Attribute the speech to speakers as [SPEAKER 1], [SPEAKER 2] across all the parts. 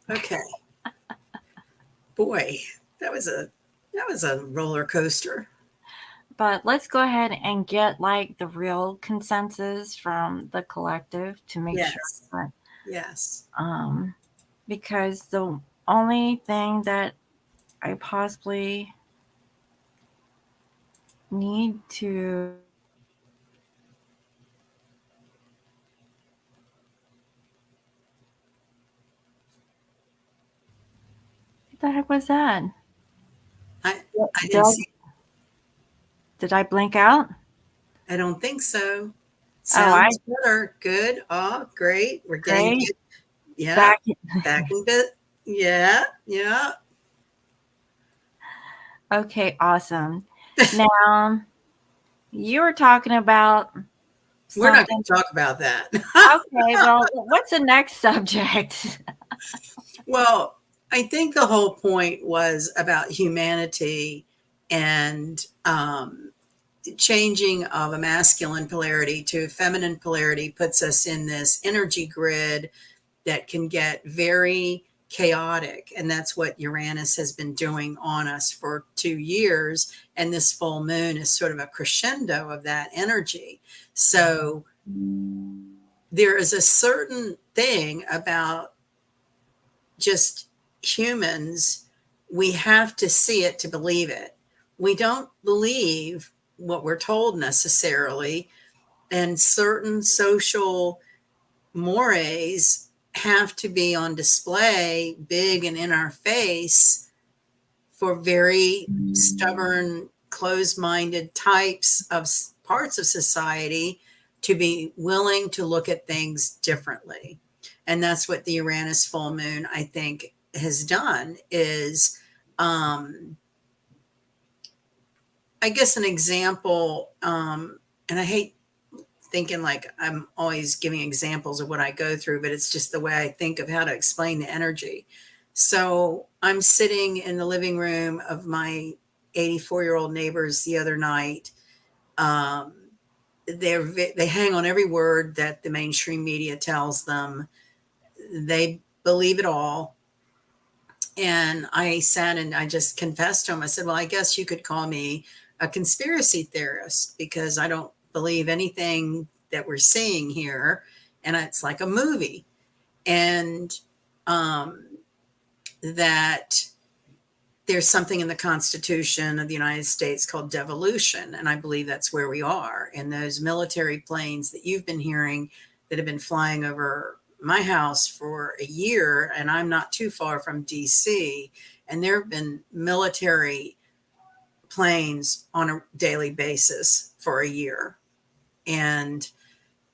[SPEAKER 1] Okay. Boy, that was a roller coaster.
[SPEAKER 2] But let's go ahead and get like the real consensus from the collective to make sure
[SPEAKER 1] Yes.
[SPEAKER 2] that,
[SPEAKER 1] Yes.
[SPEAKER 2] um, because the only thing that I possibly need to what the heck was that?
[SPEAKER 1] I I
[SPEAKER 2] Did
[SPEAKER 1] didn't
[SPEAKER 2] I,
[SPEAKER 1] see.
[SPEAKER 2] did I blink out?
[SPEAKER 1] I don't think so.
[SPEAKER 2] Oh, I
[SPEAKER 1] Sounds better. Good. Oh, great. We're getting
[SPEAKER 2] great.
[SPEAKER 1] good. Yeah.
[SPEAKER 2] Back.
[SPEAKER 1] Back in bit. Yeah. Yeah.
[SPEAKER 2] Okay, awesome. Now, you were talking about
[SPEAKER 1] We're not going
[SPEAKER 2] something.
[SPEAKER 1] to talk about that.
[SPEAKER 2] Okay, well, what's the next subject?
[SPEAKER 1] Well, I think the whole point was about humanity and changing of a masculine polarity to a feminine polarity puts us in this energy grid that can get very chaotic. And that's what Uranus has been doing on us for 2 years. And this full moon is sort of a crescendo of that energy. So there is a certain thing about just humans, we have to see it to believe it. We don't believe what we're told necessarily, and certain social mores have to be on display big and in our face for very stubborn, closed-minded types of parts of society to be willing to look at things differently. And that's what the Uranus full moon, I think, has done is, um, I guess, an example. And I hate thinking like I'm always giving examples of what I go through, but it's just the way I think of how to explain the energy. So I'm sitting in the living room of my 84-year-old neighbors the other night. Um, they hang on every word that the mainstream media tells them. They believe it all. And I sat and I just confessed to him. I said, well, I guess you could call me a conspiracy theorist because I don't believe anything that we're seeing here. And it's like a movie. And um, that there's something in the Constitution of the United States called devolution. And I believe that's where we are. And those military planes that you've been hearing that have been flying over my house for a year, and I'm not too far from DC, and there have been military planes on a daily basis for a year. And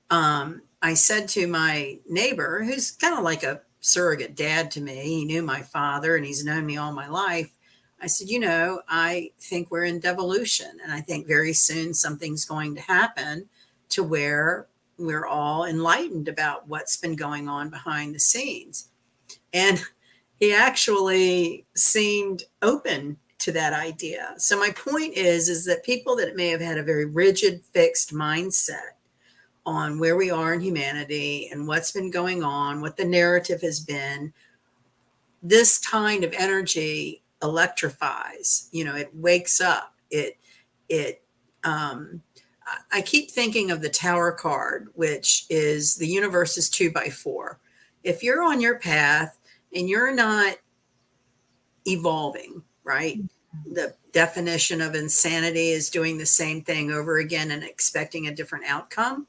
[SPEAKER 1] I said to my neighbor, who's kind of like a surrogate dad to me, he knew my father and he's known me all my life. I said, I think we're in devolution, and I think very soon something's going to happen to where we're all enlightened about what's been going on behind the scenes. And he actually seemed open to that idea. So my point is that people that may have had a very rigid, fixed mindset on where we are in humanity and what's been going on, what the narrative has been, this kind of energy electrifies. It wakes up. It um, I keep thinking of the Tower card, which is the universe is 2 by 4. If you're on your path and you're not evolving, right? The definition of insanity is doing the same thing over again and expecting a different outcome.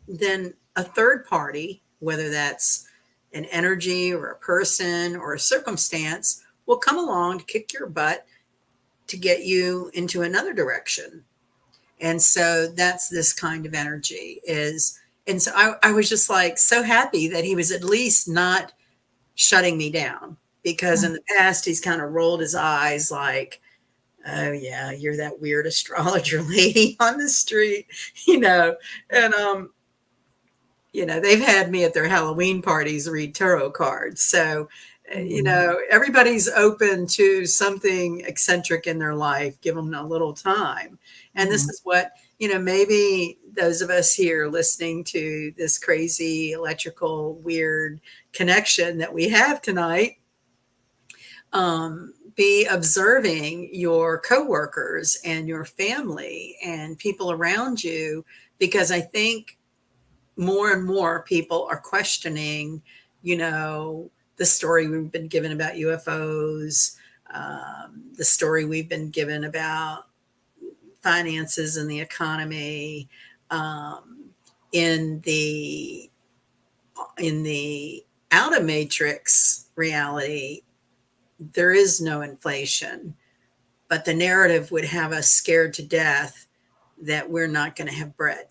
[SPEAKER 1] Then a third party, whether that's an energy or a person or a circumstance, will come along to kick your butt to get you into another direction. And so that's this kind of energy is. And so I was just like so happy that he was at least not shutting me down, because in the past he's kind of rolled his eyes like, oh yeah, you're that weird astrologer lady on the street, and they've had me at their Halloween parties read tarot cards. So, everybody's open to something eccentric in their life. Give them a little time. And this is what, maybe those of us here listening to this crazy electrical weird connection that we have tonight, be observing your coworkers and your family and people around you, because I think more and more people are questioning, the story we've been given about UFOs, the story we've been given about finances and the economy. In the outer matrix reality, there is no inflation, but the narrative would have us scared to death that we're not going to have bread.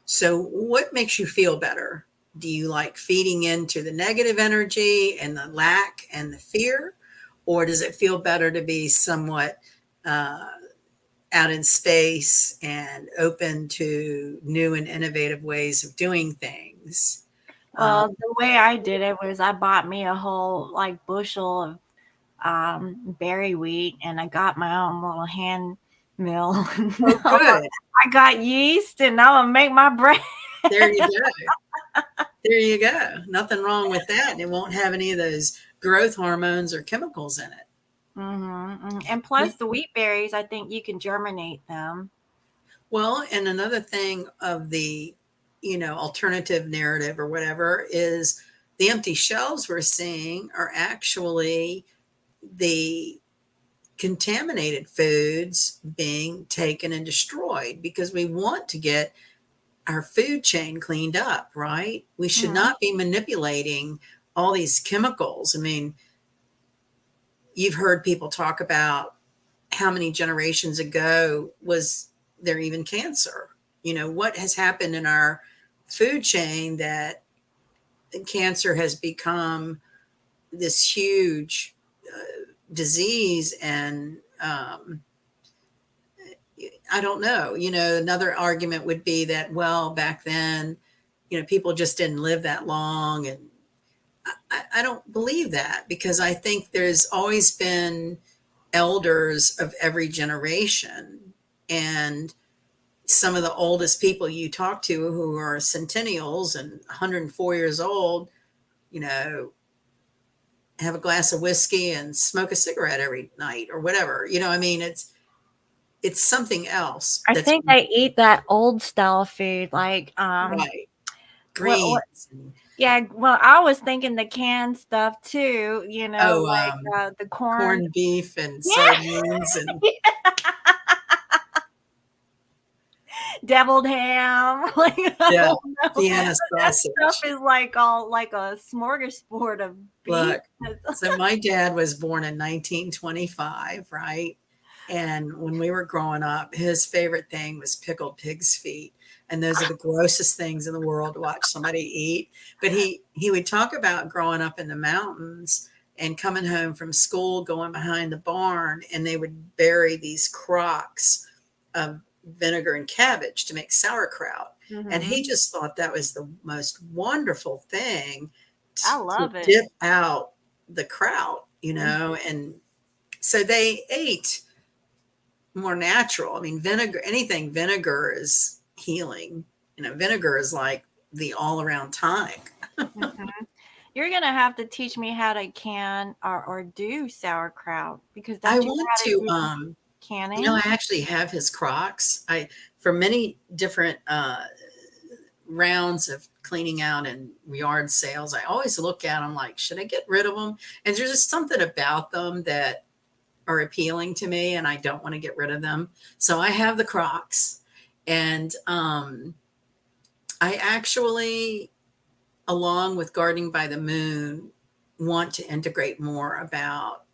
[SPEAKER 1] So what makes you feel better? Do you like feeding into the negative energy and the lack and the fear? Or does it feel better to be somewhat out in space and open to new and innovative ways of doing things?
[SPEAKER 2] Well, the way I did it was I bought me a whole like bushel of berry wheat, and I got my own little hand mill.
[SPEAKER 1] Oh, good.
[SPEAKER 2] I got yeast, and I'm gonna make my bread.
[SPEAKER 1] There you go. There you go. Nothing wrong with that. And it won't have any of those growth hormones or chemicals in it.
[SPEAKER 2] And plus, the wheat berries, I think you can germinate them.
[SPEAKER 1] Well, and another thing of the, alternative narrative or whatever is the empty shelves we're seeing are actually the contaminated foods being taken and destroyed, because we want to get our food chain cleaned up, right? We should not be manipulating all these chemicals. I mean, you've heard people talk about how many generations ago was there even cancer? What has happened in our food chain that cancer has become this huge disease? And I don't know. Another argument would be that, well, back then, people just didn't live that long. And I don't believe that, because I think there's always been elders of every generation. And some of the oldest people you talk to who are centennials and 104 years old, have a glass of whiskey and smoke a cigarette every night or whatever. I mean, it's something else.
[SPEAKER 2] I think they eat that old style food, like
[SPEAKER 1] right. Greens.
[SPEAKER 2] Yeah, well, I was thinking the canned stuff too, like the
[SPEAKER 1] corned beef and sardines and
[SPEAKER 2] deviled ham. Like,
[SPEAKER 1] yeah, Vienna sausage.
[SPEAKER 2] That stuff is like all like a smorgasbord of beef.
[SPEAKER 1] Look, so my dad was born in 1925, right? And when we were growing up, his favorite thing was pickled pig's feet. And those are the grossest things in the world to watch somebody eat. But he would talk about growing up in the mountains and coming home from school, going behind the barn, and they would bury these crocks of vinegar and cabbage to make sauerkraut. And he just thought that was the most wonderful thing
[SPEAKER 2] to
[SPEAKER 1] dip out the kraut, and so they ate more natural. I mean, vinegar is healing. Vinegar is like the all around tonic.
[SPEAKER 2] You're going to have to teach me how to can or do sauerkraut, because
[SPEAKER 1] I want to
[SPEAKER 2] canning.
[SPEAKER 1] I actually have his crocks. For many different rounds of cleaning out and yard sales, I always look at them like, should I get rid of them? And there's just something about them that are appealing to me, and I don't want to get rid of them. So I have the crocks, and I actually, along with Gardening by the Moon, want to integrate more about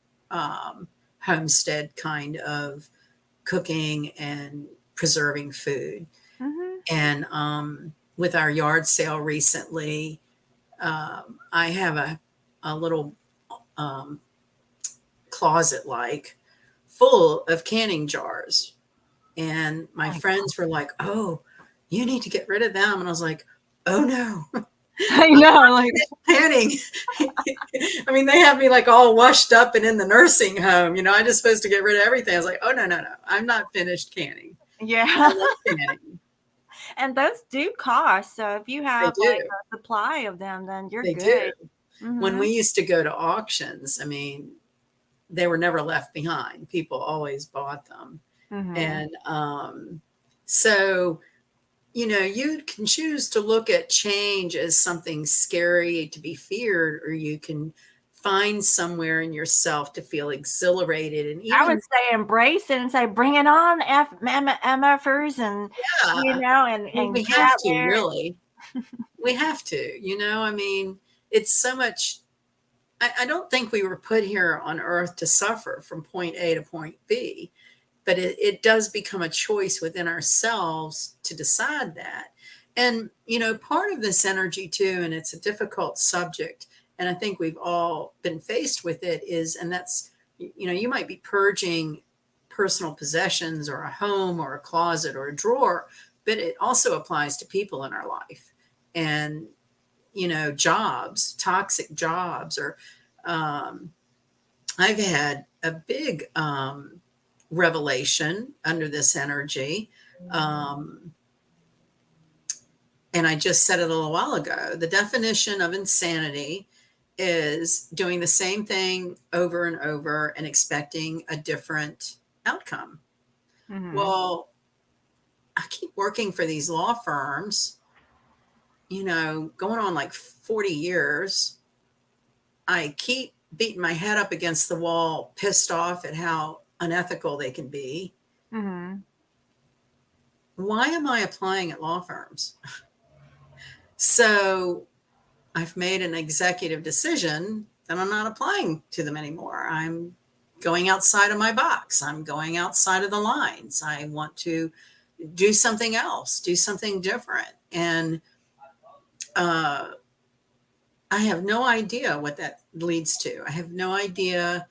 [SPEAKER 1] homestead kind of cooking and preserving food. And with our yard sale recently, I have a little closet like full of canning jars. And my friends were like, oh, you need to get rid of them. And I was like, oh no.
[SPEAKER 2] I know, like
[SPEAKER 1] canning. I mean, they have me like all washed up and in the nursing home. I'm just supposed to get rid of everything. I was like, oh no. I'm not finished canning.
[SPEAKER 2] Yeah.
[SPEAKER 1] planning.
[SPEAKER 2] And those do cost. So if you
[SPEAKER 1] They
[SPEAKER 2] have like
[SPEAKER 1] do.
[SPEAKER 2] a supply of them, then you're
[SPEAKER 1] They do.
[SPEAKER 2] good.
[SPEAKER 1] When
[SPEAKER 2] Mm-hmm.
[SPEAKER 1] we used to go to auctions, I mean, they were never left behind. People always bought them.
[SPEAKER 2] Mm-hmm.
[SPEAKER 1] And so, you can choose to look at change as something scary to be feared, or you can find somewhere in yourself to feel exhilarated. And
[SPEAKER 2] I would
[SPEAKER 1] even,
[SPEAKER 2] say embrace it and say, bring it on, MFers, and
[SPEAKER 1] yeah,
[SPEAKER 2] and
[SPEAKER 1] we
[SPEAKER 2] get
[SPEAKER 1] have
[SPEAKER 2] out
[SPEAKER 1] to
[SPEAKER 2] there.
[SPEAKER 1] really, we have to, I mean, it's so much. I don't think we were put here on earth to suffer from point A to point B, but it does become a choice within ourselves to decide that. And, part of this energy too, and it's a difficult subject, and I think we've all been faced with it is, and that's, you might be purging personal possessions or a home or a closet or a drawer, but it also applies to people in our life. And, jobs, toxic jobs, or um, I've had a big revelation under this energy. Um, and I just said it a little while ago. The definition of insanity is doing the same thing over and over and expecting a different outcome.
[SPEAKER 2] Mm-hmm.
[SPEAKER 1] Well, I keep working for these law firms, going on like 40 years. I keep beating my head up against the wall, pissed off at how unethical they can be.
[SPEAKER 2] Mm-hmm.
[SPEAKER 1] Why am I applying at law firms? So I've made an executive decision that I'm not applying to them anymore. I'm going outside of my box. I'm going outside of the lines. I want to do something else, do something different. And uh, I have no idea what that leads to. I have no idea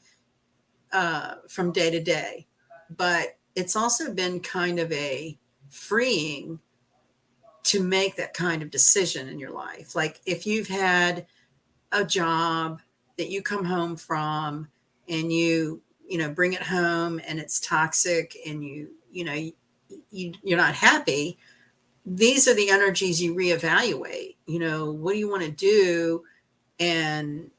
[SPEAKER 1] from day to day. But it's also been kind of a freeing to make that kind of decision in your life. Like if you've had a job that you come home from and bring it home and it's toxic and you're not happy, these are the energies you reevaluate. What do you want to do? And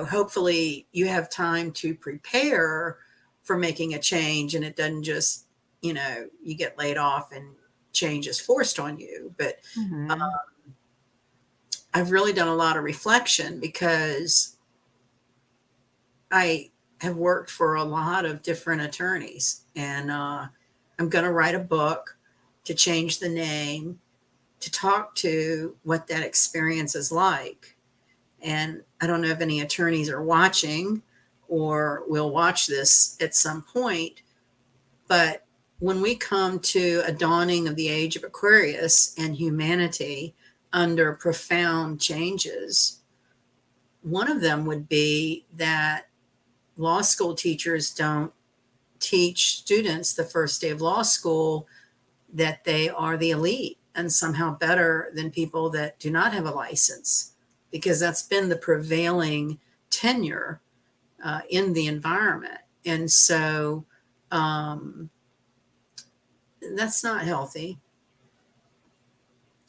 [SPEAKER 1] hopefully you have time to prepare for making a change, and it doesn't just you get laid off and change is forced on you. But
[SPEAKER 2] Mm-hmm.
[SPEAKER 1] I've really done a lot of reflection because I have worked for a lot of different attorneys, and I'm going to write a book to change the name, to talk to what that experience is like. And I don't know if any attorneys are watching or will watch this at some point, but when we come to a dawning of the age of Aquarius and humanity under profound changes, one of them would be that law school teachers don't teach students the first day of law school that they are the elite and somehow better than people that do not have a license, because that's been the prevailing tenure in the environment. And so that's not healthy.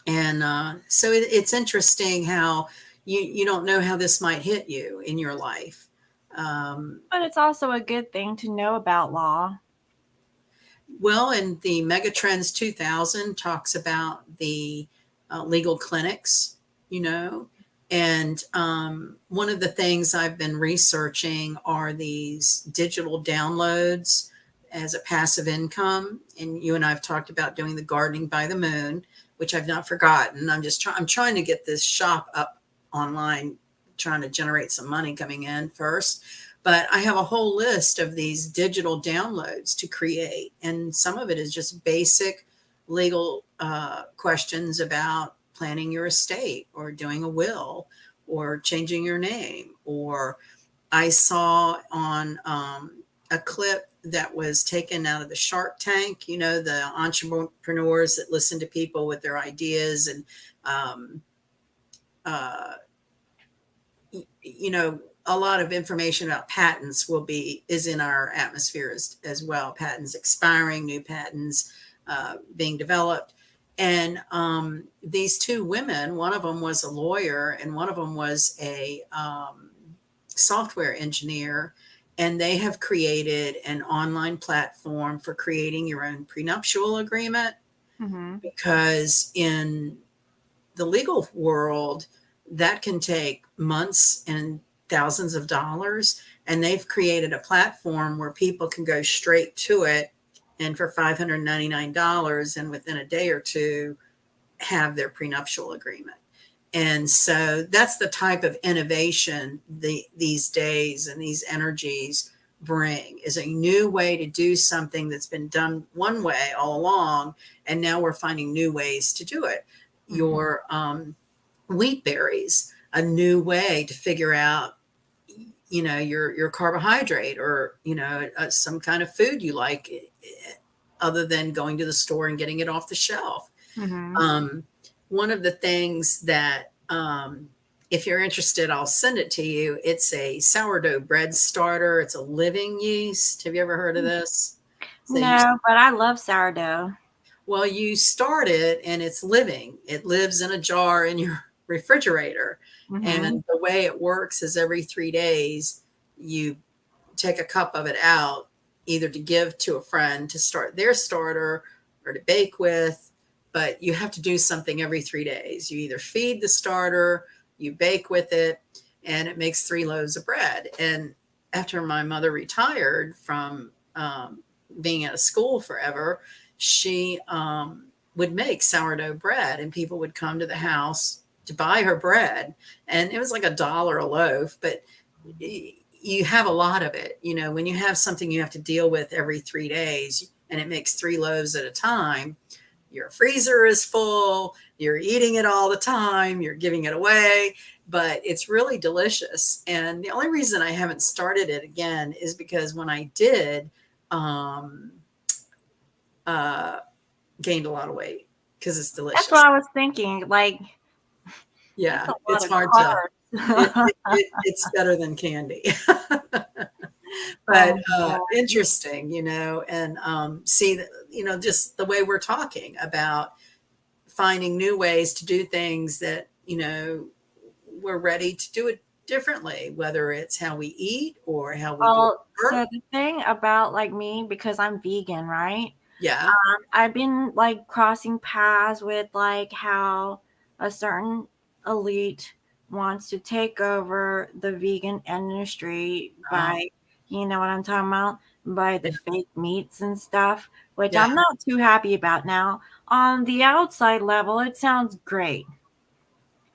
[SPEAKER 1] And so it's interesting how you don't know how this might hit you in your life.
[SPEAKER 2] But it's also a good thing to know about law.
[SPEAKER 1] Well, and the Megatrends 2000 talks about the legal clinics, and one of the things I've been researching are these digital downloads as a passive income. And you and I have talked about doing the gardening by the moon, which I've not forgotten. I'm trying to get this shop up online, trying to generate some money coming in first. But I have a whole list of these digital downloads to create. And some of it is just basic legal questions about planning your estate or doing a will or changing your name. Or I saw on a clip that was taken out of the Shark Tank, the entrepreneurs that listen to people with their ideas. And, uh, a lot of information about patents is in our atmosphere as well. Patents expiring, new patents being developed. And these two women, one of them was a lawyer and one of them was a software engineer. And they have created an online platform for creating your own prenuptial agreement.
[SPEAKER 2] Mm-hmm.
[SPEAKER 1] Because in the legal world, that can take months and thousands of dollars. And they've created a platform where people can go straight to it and for $599 and within a day or two have their prenuptial agreement. And so that's the type of innovation these days and these energies bring, is a new way to do something that's been done one way all along. And now we're finding new ways to do it.
[SPEAKER 2] Mm-hmm.
[SPEAKER 1] Your wheat berries, a new way to figure out, your carbohydrate or, some kind of food you like other than going to the store and getting it off the shelf.
[SPEAKER 2] Mm-hmm.
[SPEAKER 1] One of the things that, if you're interested, I'll send it to you. It's a sourdough bread starter. It's a living yeast. Have you ever heard of this?
[SPEAKER 2] No, but I love sourdough.
[SPEAKER 1] Well, you start it and it's living. It lives in a jar in your refrigerator.
[SPEAKER 2] Mm-hmm.
[SPEAKER 1] And the way it works is every 3 days, you take a cup of it out, either to give to a friend to start their starter or to bake with. But you have to do something every 3 days. You either feed the starter, you bake with it, and it makes 3 loaves of bread. And after my mother retired from being out of school forever, she would make sourdough bread, and people would come to the house to buy her bread. And it was like $1 a loaf, but you have a lot of it. When you have something you have to deal with every 3 days and it makes 3 loaves at a time, your freezer is full, you're eating it all the time, you're giving it away, but it's really delicious. And the only reason I haven't started it again is because when I did, gained a lot of weight because it's delicious.
[SPEAKER 2] That's what I was thinking. Like,
[SPEAKER 1] yeah,
[SPEAKER 2] it's
[SPEAKER 1] hard it's better than candy. But interesting, and see that, just the way we're talking about finding new ways to do things that, we're ready to do it differently, whether it's how we eat or how we do it.
[SPEAKER 2] So the thing about like me, because I'm vegan, right?
[SPEAKER 1] Yeah.
[SPEAKER 2] I've been like crossing paths with like how a certain elite wants to take over the vegan industry by, you know what I'm talking about, by the fake meats and stuff, which I'm not too happy about now. On the outside level, it sounds great.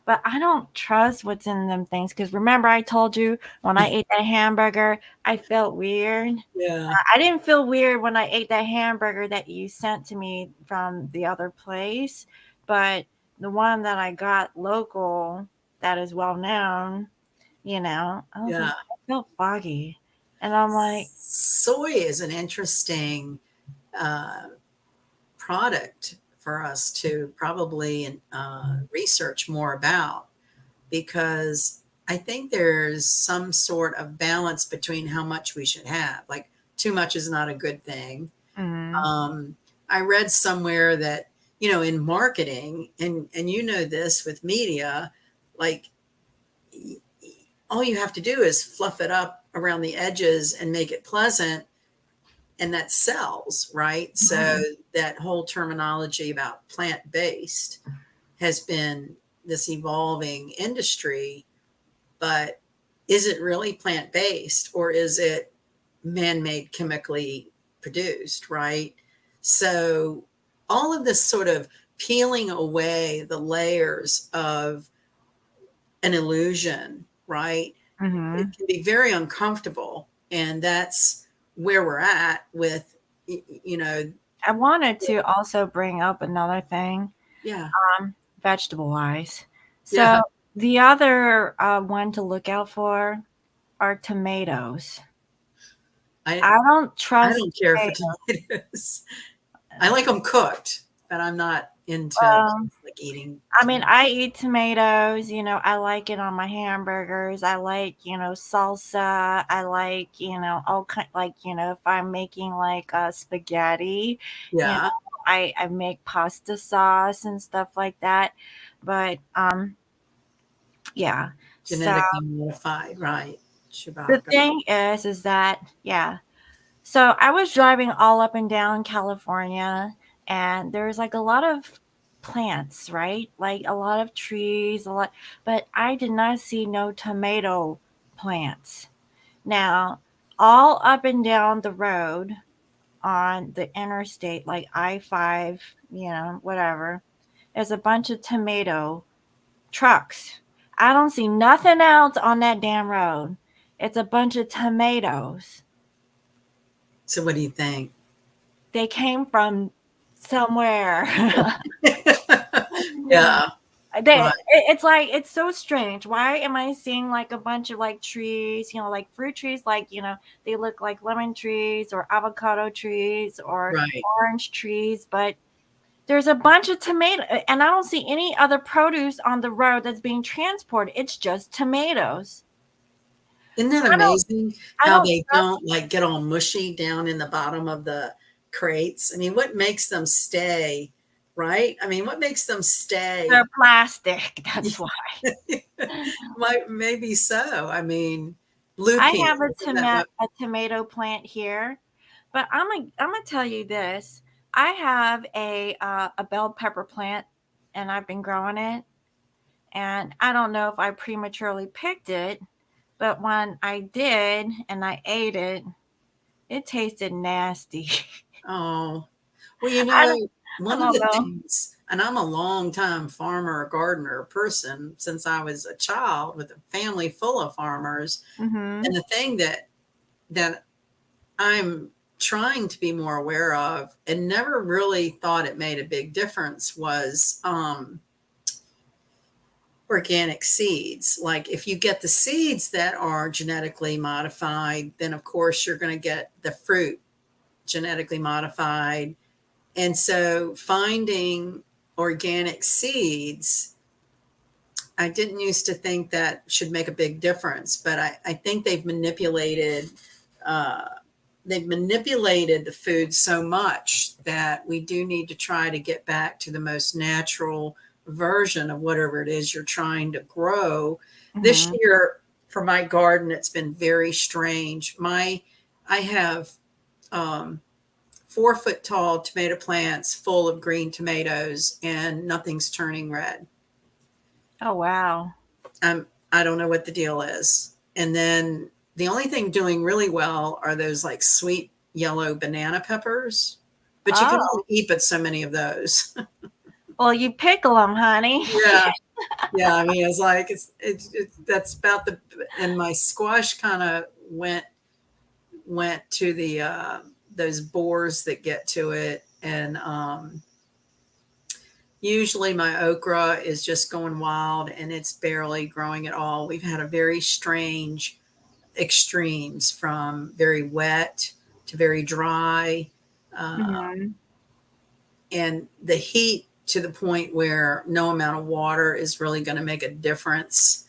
[SPEAKER 2] But I don't trust what's in them things, because remember I told you when I ate that hamburger, I felt weird.
[SPEAKER 1] Yeah.
[SPEAKER 2] I didn't feel weird when I ate that hamburger that you sent to me from the other place, but the one that I got local that is well known, I was like, I felt foggy. And I'm like,
[SPEAKER 1] soy is an interesting product for us to probably research more about, because I think there's some sort of balance between how much we should have. Like, too much is not a good thing. I read somewhere that, in marketing, and this with media, like, all you have to do is fluff it up around the edges and make it pleasant, and that sells, right? So that whole terminology about plant-based has been this evolving industry, but is it really plant-based, or is it man-made, chemically produced, right? So all of this sort of peeling away the layers of an illusion, right? It can be very uncomfortable, and that's where we're at with,
[SPEAKER 2] I wanted to also bring up another thing.
[SPEAKER 1] Yeah.
[SPEAKER 2] Vegetable wise. So the other one to look out for are tomatoes. I don't trust.
[SPEAKER 1] I don't care for tomatoes. I like them cooked, but I'm not into
[SPEAKER 2] Um,
[SPEAKER 1] like eating
[SPEAKER 2] I mean,
[SPEAKER 1] tomato?
[SPEAKER 2] I eat tomatoes, I like it on my hamburgers. I like, salsa. I like, all kind like, if I'm making like spaghetti, you know,
[SPEAKER 1] Yeah,
[SPEAKER 2] I make pasta sauce and stuff like that. But yeah. So
[SPEAKER 1] genetically modified, right?
[SPEAKER 2] the
[SPEAKER 1] Chewbacca.
[SPEAKER 2] thing is that yeah. So I was driving all up and down California, and there's like a lot of plants, right? Like a lot of trees, a lot, but I did not see no tomato plants. Now, all up and down the road on the interstate, like I-5, whatever, there's a bunch of tomato trucks. I don't see nothing else on that damn road. It's a bunch of tomatoes.
[SPEAKER 1] So what do you think?
[SPEAKER 2] They came from somewhere.
[SPEAKER 1] Yeah, right.
[SPEAKER 2] It's like it's so strange. Why am I seeing like a bunch of like trees, like fruit trees, like they look like lemon trees or avocado trees or
[SPEAKER 1] Right.
[SPEAKER 2] orange trees, but there's a bunch of tomato, and I don't see any other produce on the road that's being transported. It's just tomatoes.
[SPEAKER 1] Isn't that
[SPEAKER 2] I don't,
[SPEAKER 1] amazing
[SPEAKER 2] I
[SPEAKER 1] how
[SPEAKER 2] don't
[SPEAKER 1] they
[SPEAKER 2] trust
[SPEAKER 1] don't like get all mushy down in the bottom of the crates? I mean, what makes them stay, right? I mean, what makes them
[SPEAKER 2] their
[SPEAKER 1] stay?
[SPEAKER 2] plastic. That's why.
[SPEAKER 1] Might maybe so. I mean,
[SPEAKER 2] I
[SPEAKER 1] lupine,
[SPEAKER 2] have
[SPEAKER 1] isn't that what
[SPEAKER 2] a tomato plant here, but I'm gonna tell you this. I have a bell pepper plant, and I've been growing it. And I don't know if I prematurely picked it, but when I did and I ate it, it tasted nasty.
[SPEAKER 1] oh, well, you
[SPEAKER 2] I don't,
[SPEAKER 1] know,
[SPEAKER 2] I
[SPEAKER 1] one of
[SPEAKER 2] don't
[SPEAKER 1] the
[SPEAKER 2] know.
[SPEAKER 1] things, and I'm a long time farmer, gardener person since I was a child with a family full of farmers.
[SPEAKER 2] Hmm.
[SPEAKER 1] And the thing that I'm trying to be more aware of and never really thought it made a big difference was organic seeds. Like if you get the seeds that are genetically modified, then of course you're going to get the fruit genetically modified. And so finding organic seeds, I didn't used to think that should make a big difference, but I think uh, they've manipulated the food so much that we do need to try to get back to the most natural version of whatever it is you're trying to grow. This
[SPEAKER 2] Hmm.
[SPEAKER 1] year for my garden, it's been very strange. I have 4 foot tall tomato plants full of green tomatoes and nothing's turning red.
[SPEAKER 2] Oh wow.
[SPEAKER 1] I don't know what the deal is. And then the only thing doing really well are those like sweet yellow banana peppers, but you can
[SPEAKER 2] Oh
[SPEAKER 1] only eat but so many of those.
[SPEAKER 2] well, you pickle them, honey.
[SPEAKER 1] Yeah, yeah. I mean, it's like it's that's about the and my squash kind of went to the those boars that get to it, and usually my okra is just going wild and it's barely growing at all. We've had a very strange extremes from very wet to very dry, uh,
[SPEAKER 2] Hmm.
[SPEAKER 1] and the heat to the point where no amount of water is really going to make a difference.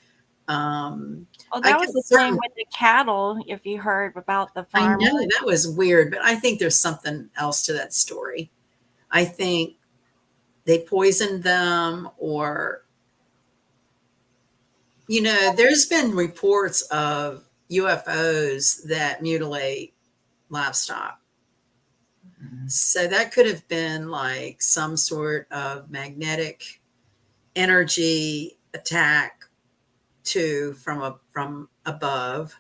[SPEAKER 1] Um,
[SPEAKER 2] Well,
[SPEAKER 1] I
[SPEAKER 2] that was
[SPEAKER 1] guess
[SPEAKER 2] the thing
[SPEAKER 1] certain,
[SPEAKER 2] with the cattle. If you heard about the
[SPEAKER 1] I
[SPEAKER 2] farmer.
[SPEAKER 1] know that was weird, but I think there's something else to that story. I think they poisoned them, or, there's been reports of UFOs that mutilate livestock. So that could have been like some sort of magnetic energy attack too from above.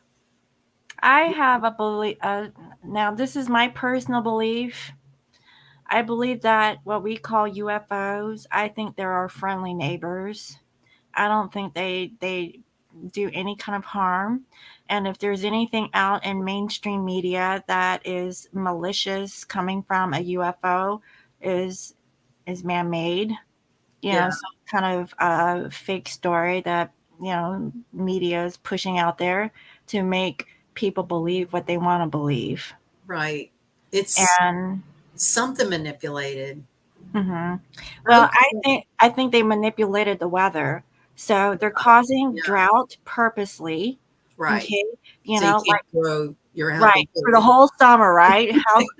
[SPEAKER 2] I have a belief. Now, this is my personal belief. I believe that what we call UFOs, I think there are friendly neighbors. I don't think they do any kind of harm. And if there's anything out in mainstream media that is malicious coming from a UFO, is is man-made.
[SPEAKER 1] Yeah,
[SPEAKER 2] Some kind of fake story that media is pushing out there to make people believe what they want to believe.
[SPEAKER 1] right. It's
[SPEAKER 2] And
[SPEAKER 1] something manipulated.
[SPEAKER 2] Mhm. Well, I think they manipulated the weather. So they're causing
[SPEAKER 1] Yeah,
[SPEAKER 2] drought purposely.
[SPEAKER 1] right.
[SPEAKER 2] Okay.
[SPEAKER 1] So you
[SPEAKER 2] Like
[SPEAKER 1] can't grow your
[SPEAKER 2] right
[SPEAKER 1] healthy
[SPEAKER 2] for the
[SPEAKER 1] food.
[SPEAKER 2] whole summer, right?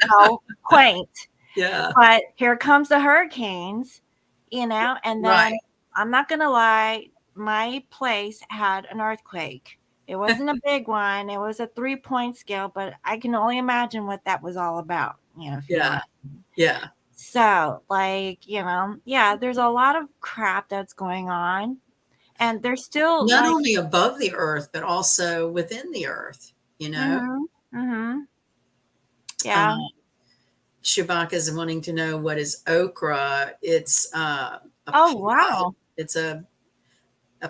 [SPEAKER 2] How quaint.
[SPEAKER 1] Yeah,
[SPEAKER 2] But here comes the hurricanes, and
[SPEAKER 1] right.
[SPEAKER 2] then I'm not gonna lie, my place had an earthquake. It wasn't a big one, it was a 3-point scale, but I can only imagine what that was all about, if you know what
[SPEAKER 1] Yeah,
[SPEAKER 2] I mean.
[SPEAKER 1] yeah.
[SPEAKER 2] So, like, yeah, there's a lot of crap that's going on, and there's still
[SPEAKER 1] Not
[SPEAKER 2] like,
[SPEAKER 1] only above the earth, but also within the earth, you know?
[SPEAKER 2] mhm, mhm,
[SPEAKER 1] Uh,
[SPEAKER 2] yeah.
[SPEAKER 1] Shubaka is wanting to know what is okra. It's a
[SPEAKER 2] Oh,
[SPEAKER 1] pod.
[SPEAKER 2] wow.
[SPEAKER 1] It's a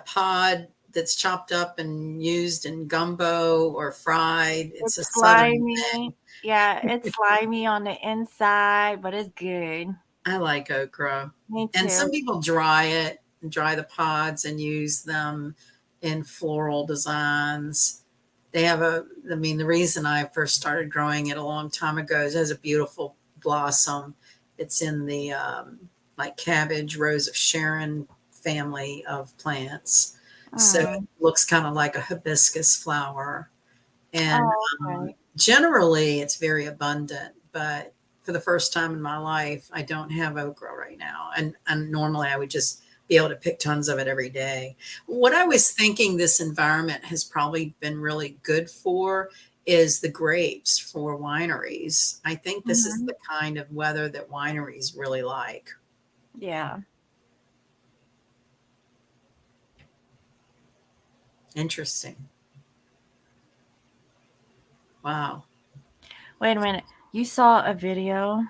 [SPEAKER 1] pod that's chopped up and used in gumbo or fried. It's a
[SPEAKER 2] It's
[SPEAKER 1] southern thing.
[SPEAKER 2] slimy. Yeah, it's slimy on the inside, but it's good.
[SPEAKER 1] I like okra.
[SPEAKER 2] Me
[SPEAKER 1] And
[SPEAKER 2] too.
[SPEAKER 1] some people dry it, dry the pods and use them in floral designs. They have I mean, the reason I first started growing it a long time ago is it has a beautiful blossom. It's in the like cabbage, rose of Sharon family of plants. So it
[SPEAKER 2] Mm.
[SPEAKER 1] looks kind of like a hibiscus flower. And
[SPEAKER 2] Oh, okay.
[SPEAKER 1] generally, it's very abundant, but for the first time in my life, I don't have okra right now. And normally I would just be able to pick tons of it every day. What I was thinking this environment has probably been really good for is the grapes for wineries. I think this is
[SPEAKER 2] Mhm.
[SPEAKER 1] the kind of weather that wineries really like.
[SPEAKER 2] Yeah.
[SPEAKER 1] Interesting. Wow.
[SPEAKER 2] Wait a minute. You saw a video?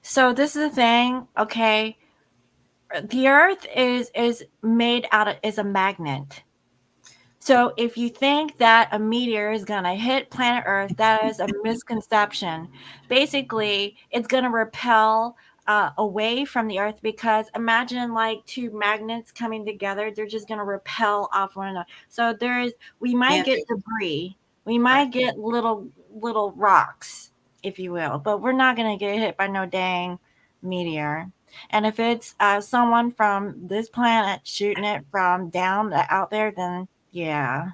[SPEAKER 2] So this is the thing, okay? The Earth is made out of is a magnet. So if you think that a meteor is going to hit planet Earth, that is a misconception. Basically, it's going to repel away from the Earth, because imagine like two magnets coming together, they're just going to repel off one another. So we might
[SPEAKER 1] Can't
[SPEAKER 2] get
[SPEAKER 1] do.
[SPEAKER 2] debris, we
[SPEAKER 1] Right.
[SPEAKER 2] might get little rocks, if you will, but we're not going to get hit by no dang meteor. And if it's someone from this planet shooting it from down out there, then yeah.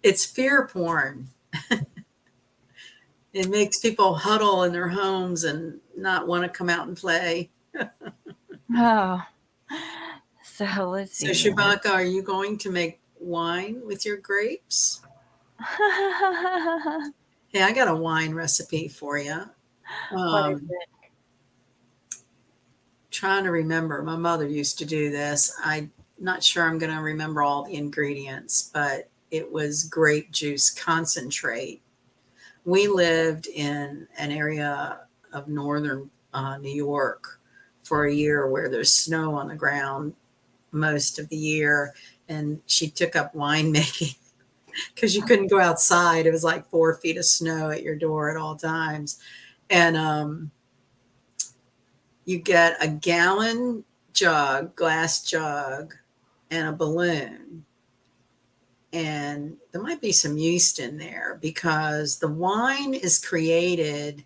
[SPEAKER 1] It's fear porn. It makes people huddle in their homes and not want to come out and play.
[SPEAKER 2] Oh, so let's
[SPEAKER 1] So,
[SPEAKER 2] see here.
[SPEAKER 1] Shubaka, are you going to make wine with your grapes? Hey, I got a wine recipe for you.
[SPEAKER 2] What is
[SPEAKER 1] Um,
[SPEAKER 2] it?
[SPEAKER 1] Trying to remember. My mother used to do this. I'm not sure I'm going to remember all the ingredients, but it was grape juice concentrate. We lived in an area of northern New York for a year where there's snow on the ground most of the year. And she took up winemaking because you couldn't go outside. It was like 4 feet of snow at your door at all times. And you get a gallon jug, glass jug, and a balloon. And there might be some yeast in there because the wine is created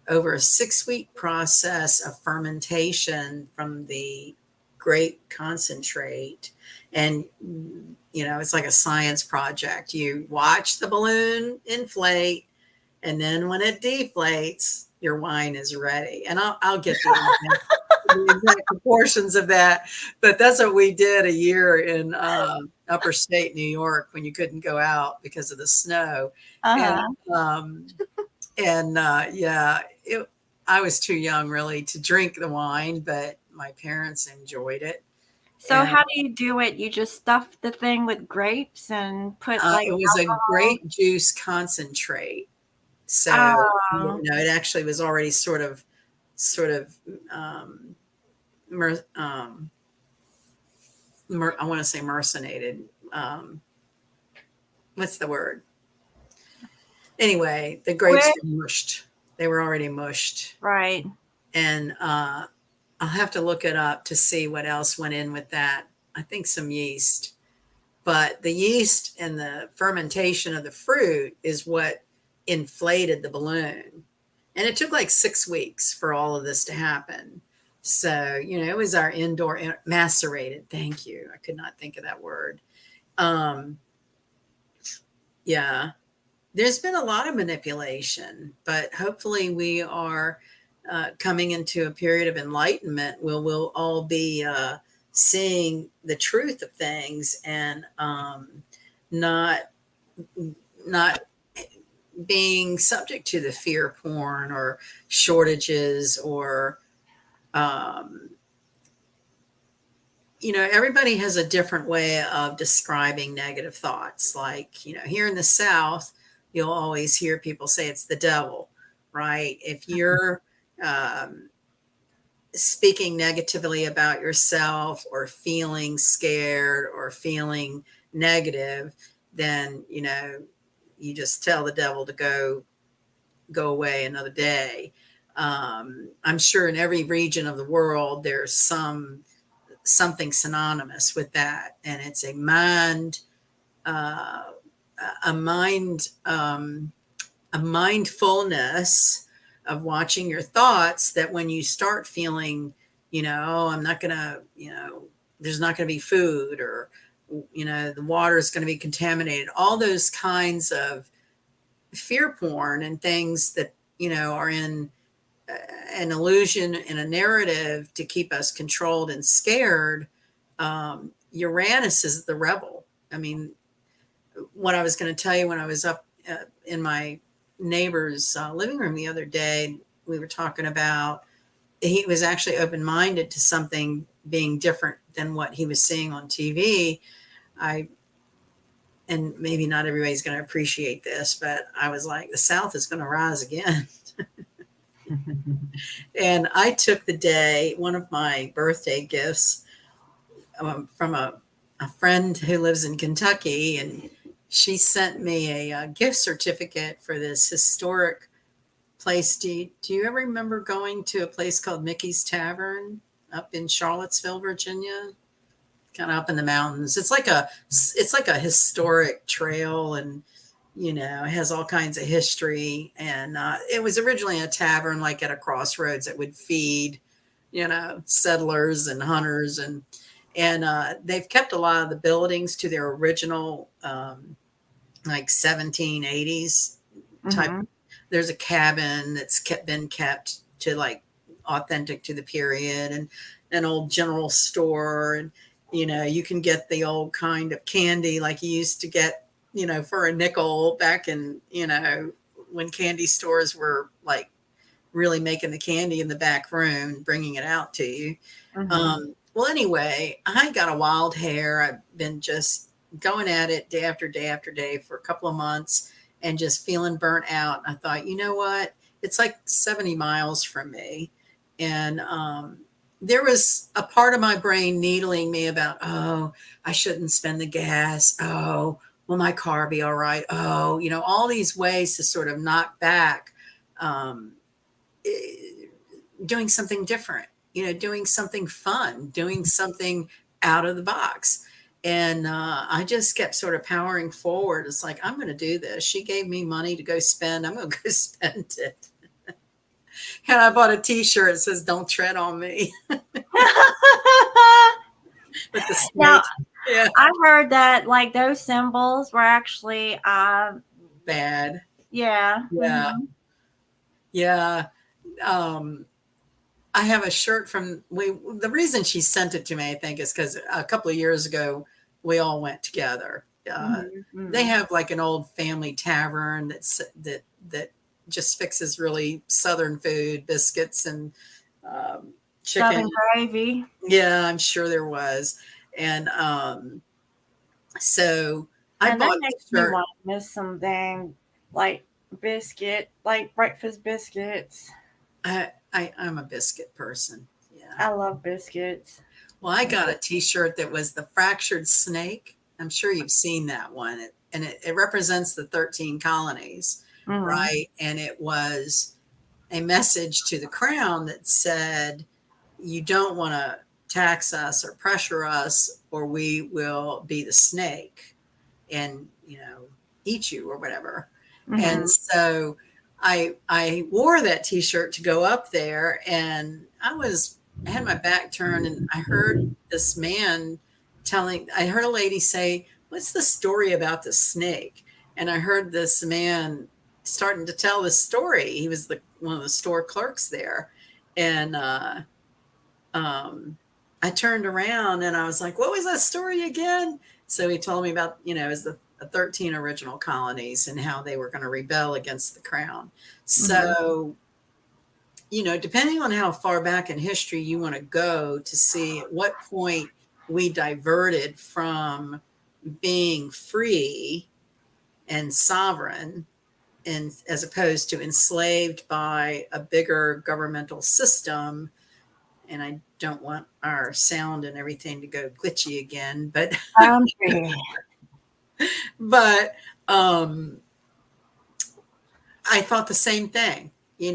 [SPEAKER 1] over a 6-week process of fermentation from the grape concentrate. And, it's like a science project. You watch the balloon inflate, and then when it deflates, your wine is ready. And I'll get the exact proportions of that. But that's what we did a year in upper state New York when you couldn't go out because of the snow. And
[SPEAKER 2] Uh-huh.
[SPEAKER 1] um, yeah, I was too young really to drink the wine, but my parents enjoyed it.
[SPEAKER 2] So
[SPEAKER 1] And
[SPEAKER 2] how do you do it? You just stuff the thing with grapes and put like
[SPEAKER 1] it was a
[SPEAKER 2] alcohol?
[SPEAKER 1] grape juice concentrate. So,
[SPEAKER 2] Oh,
[SPEAKER 1] it actually was already sort of, um, mer- um, I want to say mercenated. Um, what's the word? Anyway, the grapes
[SPEAKER 2] quick,
[SPEAKER 1] were mushed. They were already mushed.
[SPEAKER 2] right.
[SPEAKER 1] And I'll have to look it up to see what else went in with that. I think some yeast. but the yeast and the fermentation of the fruit is what inflated the balloon. And it took like 6 weeks for all of this to happen. So, it was our indoor macerated. Thank you. I could not think of that word. Yeah, there's been a lot of manipulation, but hopefully we are coming into a period of enlightenment where we'll all be seeing the truth of things, and not not being subject to the fear porn or shortages, or everybody has a different way of describing negative thoughts. Like, here in the South, you'll always hear people say it's the devil, right? If you're speaking negatively about yourself, or feeling scared, or feeling negative, then, you just tell the devil to go away another day. I'm sure in every region of the world, there's something synonymous with that, and it's a mind a mindfulness of watching your thoughts, that when you start feeling, oh, I'm not gonna, there's not gonna be food, or the water is going to be contaminated, all those kinds of fear porn and things that are in an illusion and a narrative to keep us controlled and scared. Uranus is the rebel. I mean, what I was going to tell you, when I was up in my neighbor's living room the other day, we were talking about, he was actually open-minded to something being different than what he was seeing on TV. And maybe not everybody's going to appreciate this, but I was like, the South is going to rise again. And I took the day, one of my birthday gifts, from a friend who lives in Kentucky, and she sent me a gift certificate for this historic place. Do you ever remember going to a place called Mickey's Tavern up in Charlottesville, Virginia? Kind of up in the mountains. It's like a historic trail, and it has all kinds of history. And it was originally a tavern, like at a crossroads, that would feed settlers and hunters, and they've kept a lot of the buildings to their original like 1780s type.
[SPEAKER 2] Mm-hmm.
[SPEAKER 1] There's a cabin that's been kept to like authentic to the period, and an old general store, and you can get the old kind of candy like you used to get, for a nickel back in, when candy stores were like really making the candy in the back room, bringing it out to you.
[SPEAKER 2] Mm-hmm.
[SPEAKER 1] Well, anyway, I got a wild hair. I've been just going at it day after day after day for a couple of months, and just feeling burnt out. I thought, you know what? It's like 70 miles from me. And there was a part of my brain needling me about, oh, I shouldn't spend the gas. Oh, will my car be all right? Oh, all these ways to sort of knock back doing something different, doing something fun, doing something out of the box. And I just kept sort of powering forward. It's like, I'm going to do this. She gave me money to go spend. I'm going to go spend it. And I bought a t-shirt that says, don't tread on me. With the snake.
[SPEAKER 2] Now,
[SPEAKER 1] Yeah.
[SPEAKER 2] I heard that like those symbols were actually
[SPEAKER 1] Bad.
[SPEAKER 2] yeah.
[SPEAKER 1] Yeah.
[SPEAKER 2] Mm-hmm.
[SPEAKER 1] Yeah. I have a shirt from the reason she sent it to me, I think, is because a couple of years ago we all went together.
[SPEAKER 2] Mm-hmm.
[SPEAKER 1] They have like an old family tavern that just fixes really Southern food, biscuits and chicken.
[SPEAKER 2] Southern gravy.
[SPEAKER 1] Yeah, I'm sure there was. And so I
[SPEAKER 2] And
[SPEAKER 1] bought
[SPEAKER 2] that
[SPEAKER 1] the
[SPEAKER 2] makes me
[SPEAKER 1] shirt.
[SPEAKER 2] want to miss something like breakfast biscuits.
[SPEAKER 1] I'm a biscuit person. Yeah.
[SPEAKER 2] I love biscuits.
[SPEAKER 1] Well, I got a t-shirt that was the fractured snake. I'm sure you've seen that one. It represents the 13 colonies,
[SPEAKER 2] Mm-hmm.
[SPEAKER 1] right? And it was a message to the crown that said, you don't want to tax us or pressure us, or we will be the snake and, eat you or whatever. And so I wore that t-shirt to go up there, and I had my back turned, and I heard this man I heard a lady say, "What's the story about the snake?" And I heard this man starting to tell the story. He was one of the store clerks there. And I turned around and I was like, "What was that story again?" So he told me about, it was the 13 original colonies and how they were going to rebel against the crown. So, depending on how far back in history you want to go to see at what point we diverted from being free and sovereign, and as opposed to enslaved by a bigger governmental system. And I don't want our sound and everything to go glitchy again, but but I thought the same thing. In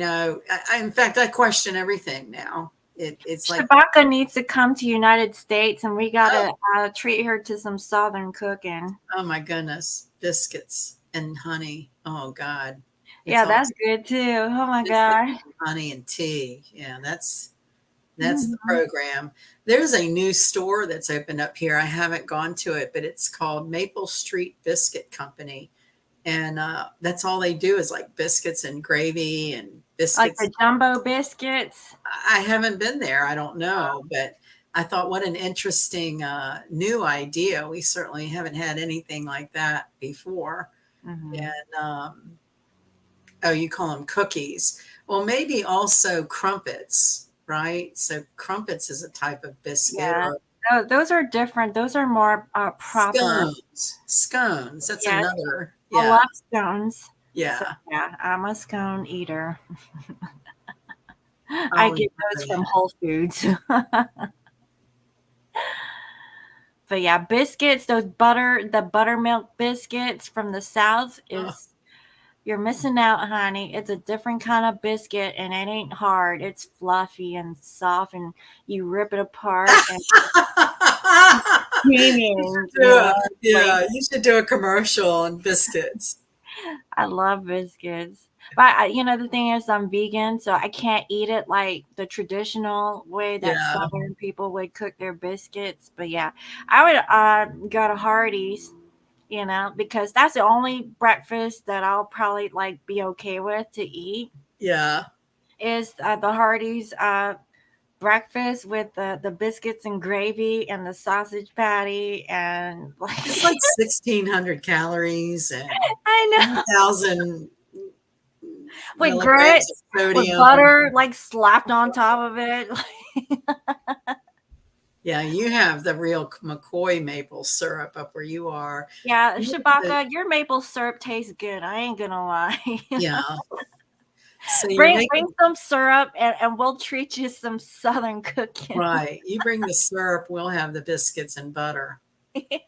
[SPEAKER 1] fact, I question everything now. It's like
[SPEAKER 2] Chewbacca needs to come to United States, and we gotta treat her to some Southern cooking.
[SPEAKER 1] Oh my goodness, biscuits and honey. Oh God,
[SPEAKER 2] yeah, that's good too. Oh my God,
[SPEAKER 1] honey and tea. Yeah, that's the program. There's a new store that's opened up here. I haven't gone to it, but it's called Maple Street Biscuit Company. And that's all they do is like biscuits and gravy and biscuits.
[SPEAKER 2] Like the jumbo biscuits?
[SPEAKER 1] I haven't been there. I don't know. But I thought, what an interesting new idea. We certainly haven't had anything like that before. And, you call them cookies. Well, maybe also crumpets, right? So crumpets is a type of biscuit.
[SPEAKER 2] Yeah. No, those are different. Those are more proper.
[SPEAKER 1] Scones. That's another.
[SPEAKER 2] I love scones.
[SPEAKER 1] Yeah.
[SPEAKER 2] So, yeah, I'm a scone eater. I get those from Whole Foods. But yeah, biscuits, the buttermilk biscuits from the South you're missing out, honey. It's a different kind of biscuit, and it ain't hard. It's fluffy and soft, and you rip it apart. And
[SPEAKER 1] you should do a commercial on biscuits.
[SPEAKER 2] I love biscuits. But, the thing is, I'm vegan, so I can't eat it like the traditional way that Southern people would cook their biscuits. But, yeah, I would go to Hardee's, because that's the only breakfast that I'll probably, be okay with to eat.
[SPEAKER 1] Yeah.
[SPEAKER 2] Is the Hardee's breakfast with the biscuits and gravy and the sausage patty, and
[SPEAKER 1] it's like 1,600 calories and
[SPEAKER 2] I know
[SPEAKER 1] 1,000
[SPEAKER 2] with grits, with butter slapped on top of it.
[SPEAKER 1] Yeah, you have the real McCoy maple syrup up where you are.
[SPEAKER 2] Yeah, Chewbacca, your maple syrup tastes good. I ain't gonna lie.
[SPEAKER 1] Yeah. So
[SPEAKER 2] bring some syrup and we'll treat you some Southern cooking.
[SPEAKER 1] Right. You bring the syrup, we'll have the biscuits and butter. Yeah.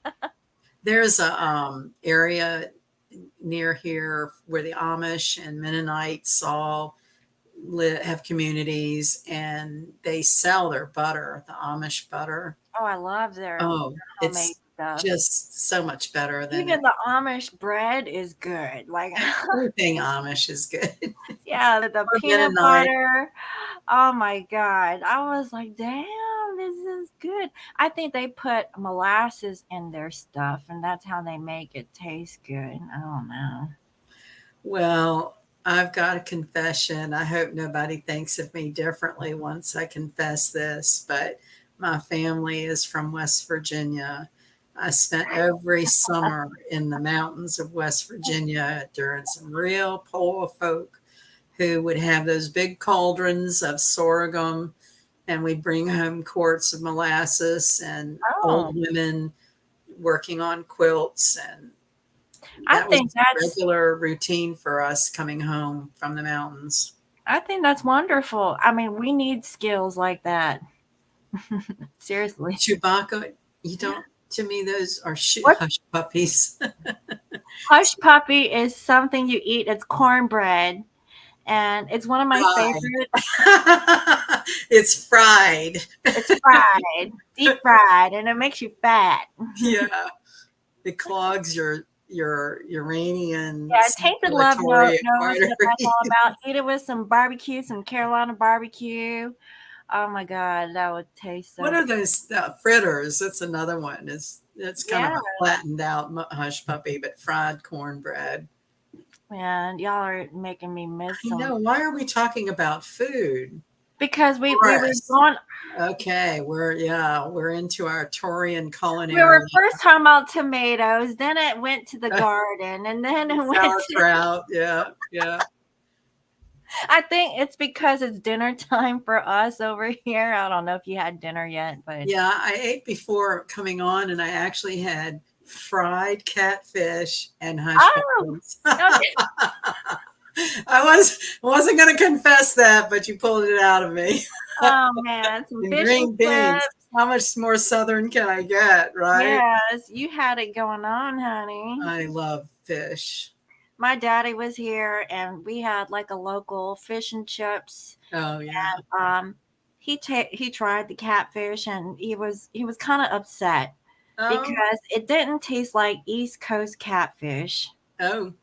[SPEAKER 1] There's a area near here where the Amish and Mennonites all have communities, and they sell their butter, the Amish butter.
[SPEAKER 2] Oh, I love their
[SPEAKER 1] homemade stuff. Just so much better than
[SPEAKER 2] even the Amish bread is good.
[SPEAKER 1] Everything Amish is good.
[SPEAKER 2] Yeah, the peanut butter. Oh my God. I was like, damn, this is good. I think they put molasses in their stuff, and that's how they make it taste good. I don't know.
[SPEAKER 1] Well, I've got a confession. I hope nobody thinks of me differently once I confess this, but my family is from West Virginia. I spent every summer in the mountains of West Virginia during some real poor folk who would have those big cauldrons of sorghum, and we'd bring home quarts of molasses, and old women working on quilts, and I think that's a regular routine for us coming home from the mountains.
[SPEAKER 2] I think that's wonderful. I mean, we need skills like that. Seriously.
[SPEAKER 1] Chewbacca, you don't, to me, those are hush puppies.
[SPEAKER 2] Hush puppy is something you eat. It's cornbread. And it's one of my favorites.
[SPEAKER 1] It's fried.
[SPEAKER 2] It's fried, deep fried, and it makes you fat.
[SPEAKER 1] Yeah. It clogs your Uranian
[SPEAKER 2] Yeah, tainted love
[SPEAKER 1] circulatory
[SPEAKER 2] knows what that's all
[SPEAKER 1] artery.
[SPEAKER 2] about. Eat it with some barbecue, some Carolina barbecue. Oh my God, that would taste
[SPEAKER 1] What
[SPEAKER 2] so
[SPEAKER 1] are
[SPEAKER 2] good.
[SPEAKER 1] those fritters? That's another one. It's kind of
[SPEAKER 2] Yeah,
[SPEAKER 1] a flattened out hush puppy, but fried cornbread.
[SPEAKER 2] man, y'all are making me miss
[SPEAKER 1] I
[SPEAKER 2] some
[SPEAKER 1] know. Why are we talking about food?
[SPEAKER 2] because we were
[SPEAKER 1] Taurus.
[SPEAKER 2] going.
[SPEAKER 1] Okay, we're into our Taurian
[SPEAKER 2] We were
[SPEAKER 1] culinary
[SPEAKER 2] first talking about tomatoes, then it went to the garden, and then it went to.
[SPEAKER 1] sauerkraut. Yeah, yeah.
[SPEAKER 2] I think it's because it's dinner time for us over here. I don't know if you had dinner yet, but
[SPEAKER 1] Yeah, I ate before coming on, and I actually had fried catfish and hush
[SPEAKER 2] oh,
[SPEAKER 1] puppies.
[SPEAKER 2] okay.
[SPEAKER 1] Wasn't going to confess that, but you pulled it out of me.
[SPEAKER 2] Oh man, some
[SPEAKER 1] And
[SPEAKER 2] fish and
[SPEAKER 1] green beans.
[SPEAKER 2] chips.
[SPEAKER 1] How much more southern can I get, right?
[SPEAKER 2] Yes, you had it going on, honey.
[SPEAKER 1] I love fish.
[SPEAKER 2] My daddy was here, and we had like a local fish and chips.
[SPEAKER 1] Oh yeah.
[SPEAKER 2] He tried the catfish, and he was kind of upset
[SPEAKER 1] Oh,
[SPEAKER 2] because it didn't taste like East Coast catfish.
[SPEAKER 1] oh.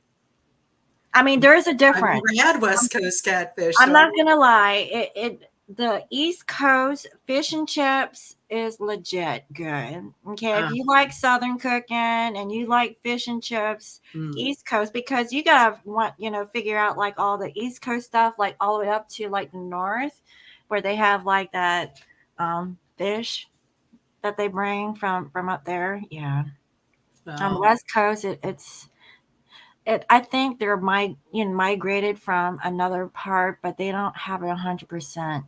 [SPEAKER 2] I mean, there is a
[SPEAKER 1] I've never
[SPEAKER 2] difference.
[SPEAKER 1] had West Coast catfish,
[SPEAKER 2] I'm
[SPEAKER 1] so
[SPEAKER 2] not gonna lie. The East Coast fish and chips is legit good. Okay, if
[SPEAKER 1] uh,
[SPEAKER 2] you like Southern cooking and you like fish and chips,
[SPEAKER 1] mm,
[SPEAKER 2] East Coast, because you gotta figure out like all the East Coast stuff, like all the way up to like the north, where they have like that fish that they bring from up there. Yeah, on the
[SPEAKER 1] oh,
[SPEAKER 2] West Coast, I think they're migrated from another part, but they don't have it 100%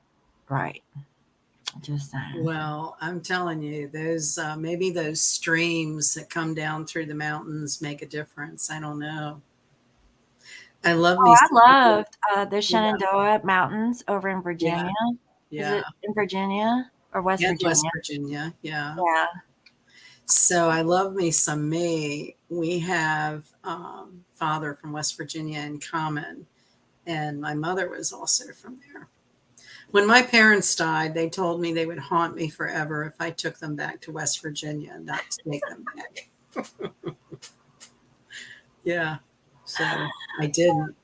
[SPEAKER 2] right. Just saying.
[SPEAKER 1] well, I'm telling you, those maybe those streams that come down through the mountains make a difference. I don't know. I love
[SPEAKER 2] Oh,
[SPEAKER 1] me
[SPEAKER 2] I
[SPEAKER 1] some,
[SPEAKER 2] loved the
[SPEAKER 1] yeah,
[SPEAKER 2] Shenandoah Mountains over in
[SPEAKER 1] yeah,
[SPEAKER 2] Virginia. Is
[SPEAKER 1] yeah.
[SPEAKER 2] it in Virginia or West
[SPEAKER 1] And West
[SPEAKER 2] Virginia?
[SPEAKER 1] Virginia, yeah.
[SPEAKER 2] Yeah.
[SPEAKER 1] So I love me some me. We have father from West Virginia in common, and my mother was also from there. When my parents died, they told me they would haunt me forever if I took them back to West Virginia, not to take them back. Yeah. So I didn't.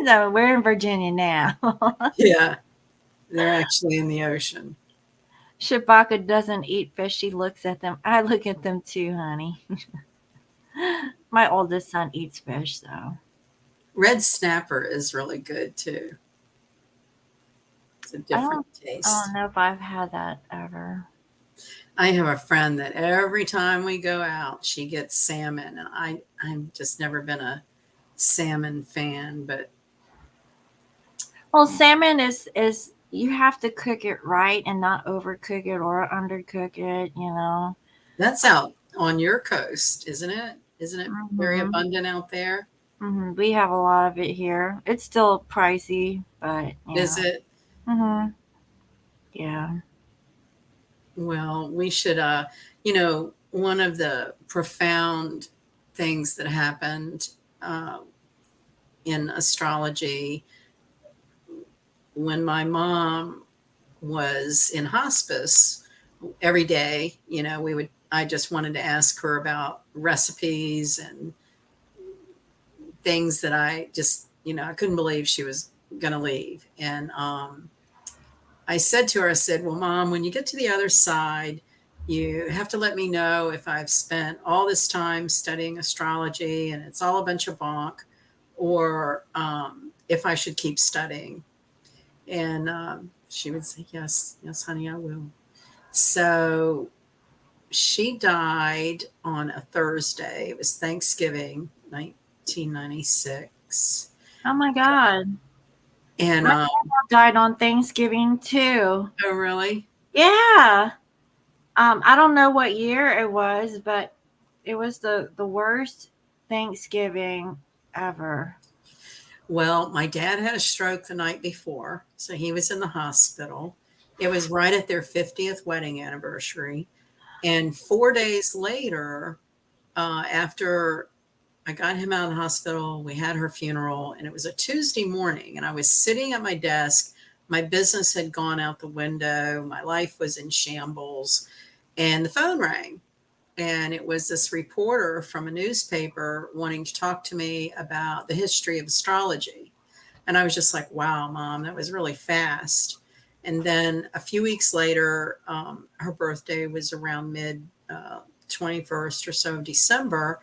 [SPEAKER 2] No, we're in Virginia now.
[SPEAKER 1] Yeah. They're actually in the ocean.
[SPEAKER 2] Shabaka doesn't eat fish. She looks at them. I look at them too, honey. My oldest son eats fish, so.
[SPEAKER 1] Red snapper is really good too. It's a
[SPEAKER 2] I
[SPEAKER 1] different
[SPEAKER 2] don't I don't
[SPEAKER 1] taste.
[SPEAKER 2] know if I've had that ever.
[SPEAKER 1] I have a friend that every time we go out, she gets salmon, and I've just never been a salmon fan, but
[SPEAKER 2] Well, salmon is you have to cook it right and not overcook it or undercook it.
[SPEAKER 1] that's out on your coast, isn't it? Isn't it very
[SPEAKER 2] Mhm.
[SPEAKER 1] abundant out there?
[SPEAKER 2] Mhm. We have a lot of it here. It's still pricey, but
[SPEAKER 1] Is it?
[SPEAKER 2] Mhm. Yeah.
[SPEAKER 1] Well, we should, one of the profound things that happened uh, in astrology when my mom was in hospice every day, I just wanted to ask her about recipes and things that I just, I couldn't believe she was going to leave. And I said to her, I said, well, Mom, when you get to the other side, you have to let me know if I've spent all this time studying astrology and it's all a bunch of bonk, or if I should keep studying. And she would say, yes, yes, honey, I will. So she died on a Thursday. It was Thanksgiving, 1996.
[SPEAKER 2] Oh my God.
[SPEAKER 1] And,
[SPEAKER 2] My grandma died on Thanksgiving too.
[SPEAKER 1] oh, really?
[SPEAKER 2] Yeah. I don't know what year it was, but it was the worst Thanksgiving ever.
[SPEAKER 1] Well, my dad had a stroke the night before, so he was in the hospital. It was right at their 50th wedding anniversary. And 4 days later, after I got him out of the hospital, we had her funeral, and it was a Tuesday morning. And I was sitting at my desk. my business had gone out the window. My life was in shambles. And the phone rang. And it was this reporter from a newspaper wanting to talk to me about the history of astrology. And I was just like, wow, Mom, that was really fast. And then a few weeks later, her birthday was around mid 21st or so of December.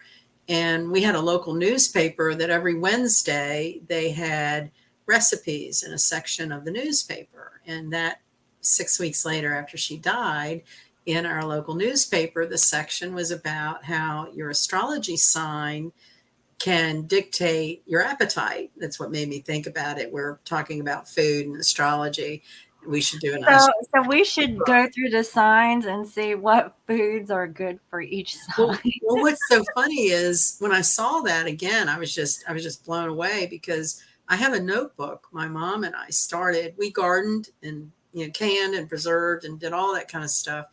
[SPEAKER 1] And we had a local newspaper that every Wednesday they had recipes in a section of the newspaper. And that 6 weeks later, after she died, in our local newspaper, the section was about how your astrology sign can dictate your appetite. That's what made me think about it. We're talking about food and astrology. We should do an
[SPEAKER 2] So we should go through the signs and see what foods are good for each sign.
[SPEAKER 1] Well, what's so funny is when I saw that again, I was just blown away because I have a notebook. My mom and I started. We gardened and canned and preserved and did all that kind of stuff.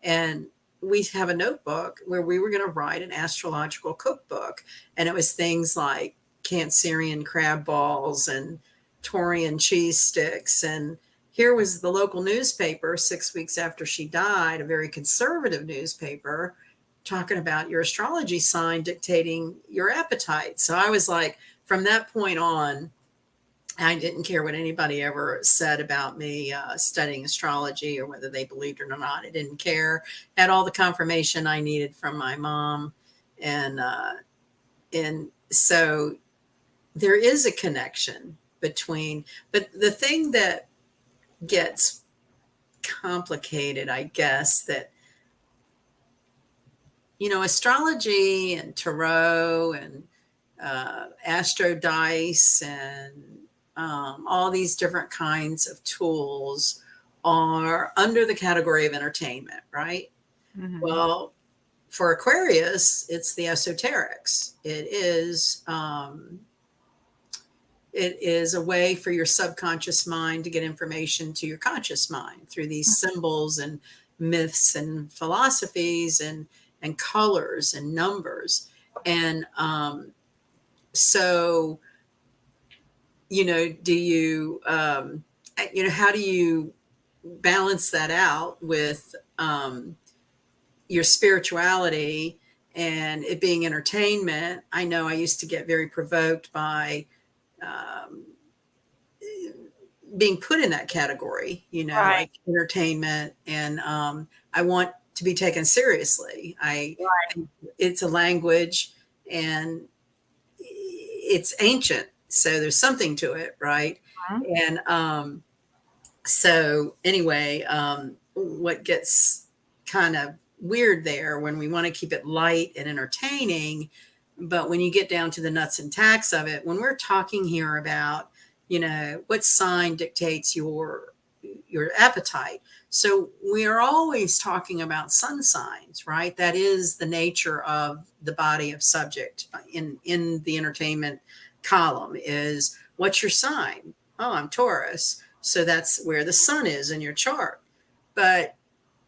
[SPEAKER 1] And we have a notebook where we were going to write an astrological cookbook. And it was things like Cancerian crab balls and Taurian cheese sticks. And here was the local newspaper 6 weeks after she died, a very conservative newspaper, talking about your astrology sign dictating your appetite. So I was like, from that point on, I didn't care what anybody ever said about me studying astrology or whether they believed it or not. I didn't care. Had all the confirmation I needed from my mom, and so there is a connection between. But the thing that gets complicated, I guess, that astrology and tarot and astro dice and all these different kinds of tools are under the category of entertainment, right?
[SPEAKER 2] Mm-hmm.
[SPEAKER 1] Well, for Aquarius, it's the esoterics. It is a way for your subconscious mind to get information to your conscious mind through these symbols and myths and philosophies and colors and numbers. And so do you how do you balance that out with your spirituality and it being entertainment? I know I used to get very provoked by being put in that category,
[SPEAKER 2] Right.
[SPEAKER 1] like entertainment, and I want to be taken seriously. It's a language and it's ancient, so there's something to it, right?
[SPEAKER 2] Mm-hmm.
[SPEAKER 1] And so anyway, what gets kind of weird there when we want to keep it light and entertaining, but when you get down to the nuts and tacks of it, when we're talking here about what sign dictates your appetite. So we are always talking about sun signs, right? That is the nature of the body of subject in the entertainment column. Is what's your sign? Oh, I'm Taurus. So that's where the sun is in your chart. But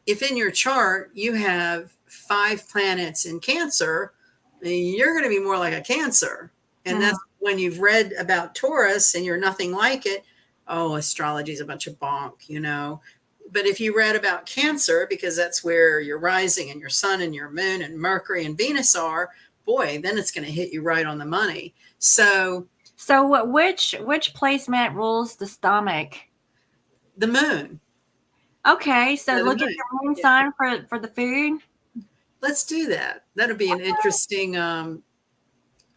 [SPEAKER 1] if in your chart you have 5 planets in Cancer, you're going to be more like a Cancer. And that's when you've read about Taurus and you're nothing like it. Oh, astrology is a bunch of bonk, But if you read about Cancer, because that's where your rising and your sun and your moon and Mercury and Venus are, boy, then it's going to hit you right on the money. So
[SPEAKER 2] which placement rules the stomach?
[SPEAKER 1] the moon.
[SPEAKER 2] Okay, so
[SPEAKER 1] the
[SPEAKER 2] look
[SPEAKER 1] moon.
[SPEAKER 2] at the moon sign for the food.
[SPEAKER 1] Let's do that. That'll be an interesting and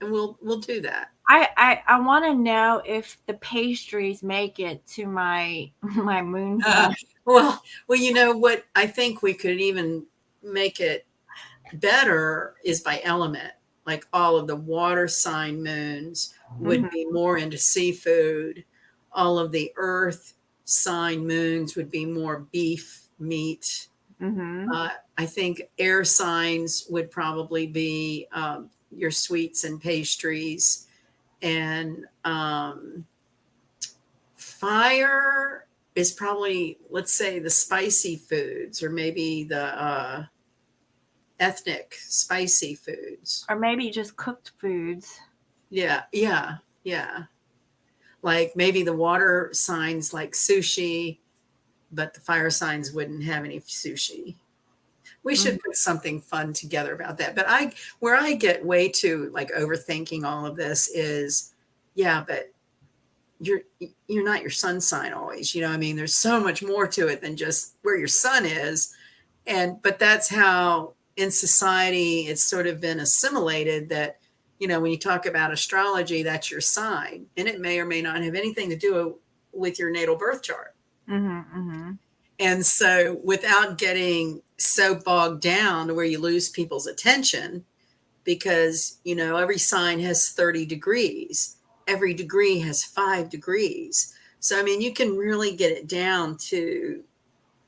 [SPEAKER 1] we'll do that.
[SPEAKER 2] I want to know if the pastries make it to my moon sign.
[SPEAKER 1] Well, what I think we could even make it better is by element. Like all of the water sign moons would be more into seafood. All of the earth sign moons would be more beef, meat. I think air signs would probably be your sweets and pastries. And fire is probably, let's say, the spicy foods, or maybe the ethnic spicy foods,
[SPEAKER 2] or maybe just cooked foods.
[SPEAKER 1] yeah. like maybe the water signs like sushi, but the fire signs wouldn't have any sushi. We should put something fun together about that. But where I get way too like overthinking all of this is, yeah, but you're not your sun sign always. You know what I mean? There's so much more to it than just where your sun is. But that's how in society it's sort of been assimilated that, you know, when you talk about astrology, that's your sign. And it may or may not have anything to do with your natal birth chart. And so without getting so bogged down to where you lose people's attention, because, you know, every sign has 30 degrees, every degree has 5 degrees. So, I mean, you can really get it down to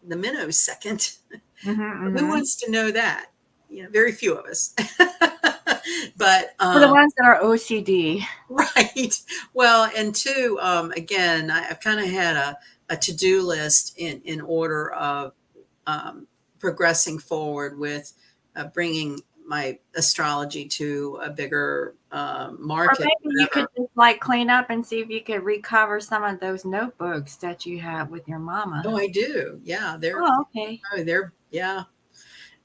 [SPEAKER 1] the minnosecond. Who wants to know that? You know, very few of us. But
[SPEAKER 2] for the ones that are OCD.
[SPEAKER 1] Right. Well, and two, again, I've kind of had a to-do list in order of progressing forward with bringing my astrology to a bigger market.
[SPEAKER 2] Or maybe you could just like clean up and see if you could recover some of those notebooks that you have with your mama.
[SPEAKER 1] Oh, I do. Yeah.
[SPEAKER 2] Okay.
[SPEAKER 1] Yeah.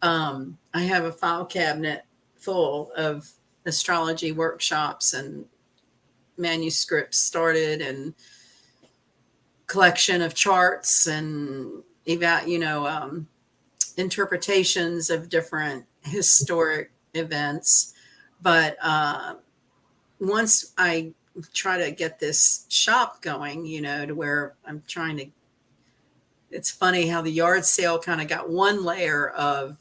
[SPEAKER 1] I have a file cabinet full of astrology workshops and manuscripts started and collection of charts and interpretations of different historic events. But once I try to get this shop going, you know, to where I'm trying to, it's funny how the yard sale kind of got one layer of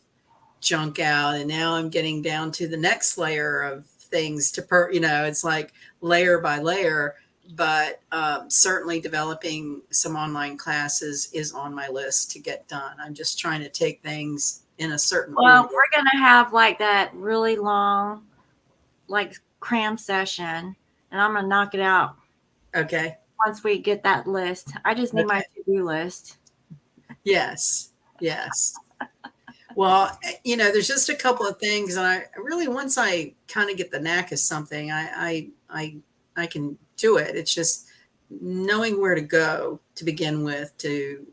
[SPEAKER 1] junk out, and now I'm getting down to the next layer of things to it's like layer by layer. But certainly developing some online classes is on my list to get done. I'm just trying to take things in a certain
[SPEAKER 2] Well,
[SPEAKER 1] order.
[SPEAKER 2] we're gonna have like that really long like cram session, and I'm gonna knock it out
[SPEAKER 1] Okay.
[SPEAKER 2] once we get that list. I just need my to-do list.
[SPEAKER 1] Yes. Well, you know, there's just a couple of things, and I really, once I kind of get the knack of something, I can do it. It's just knowing where to go to begin with to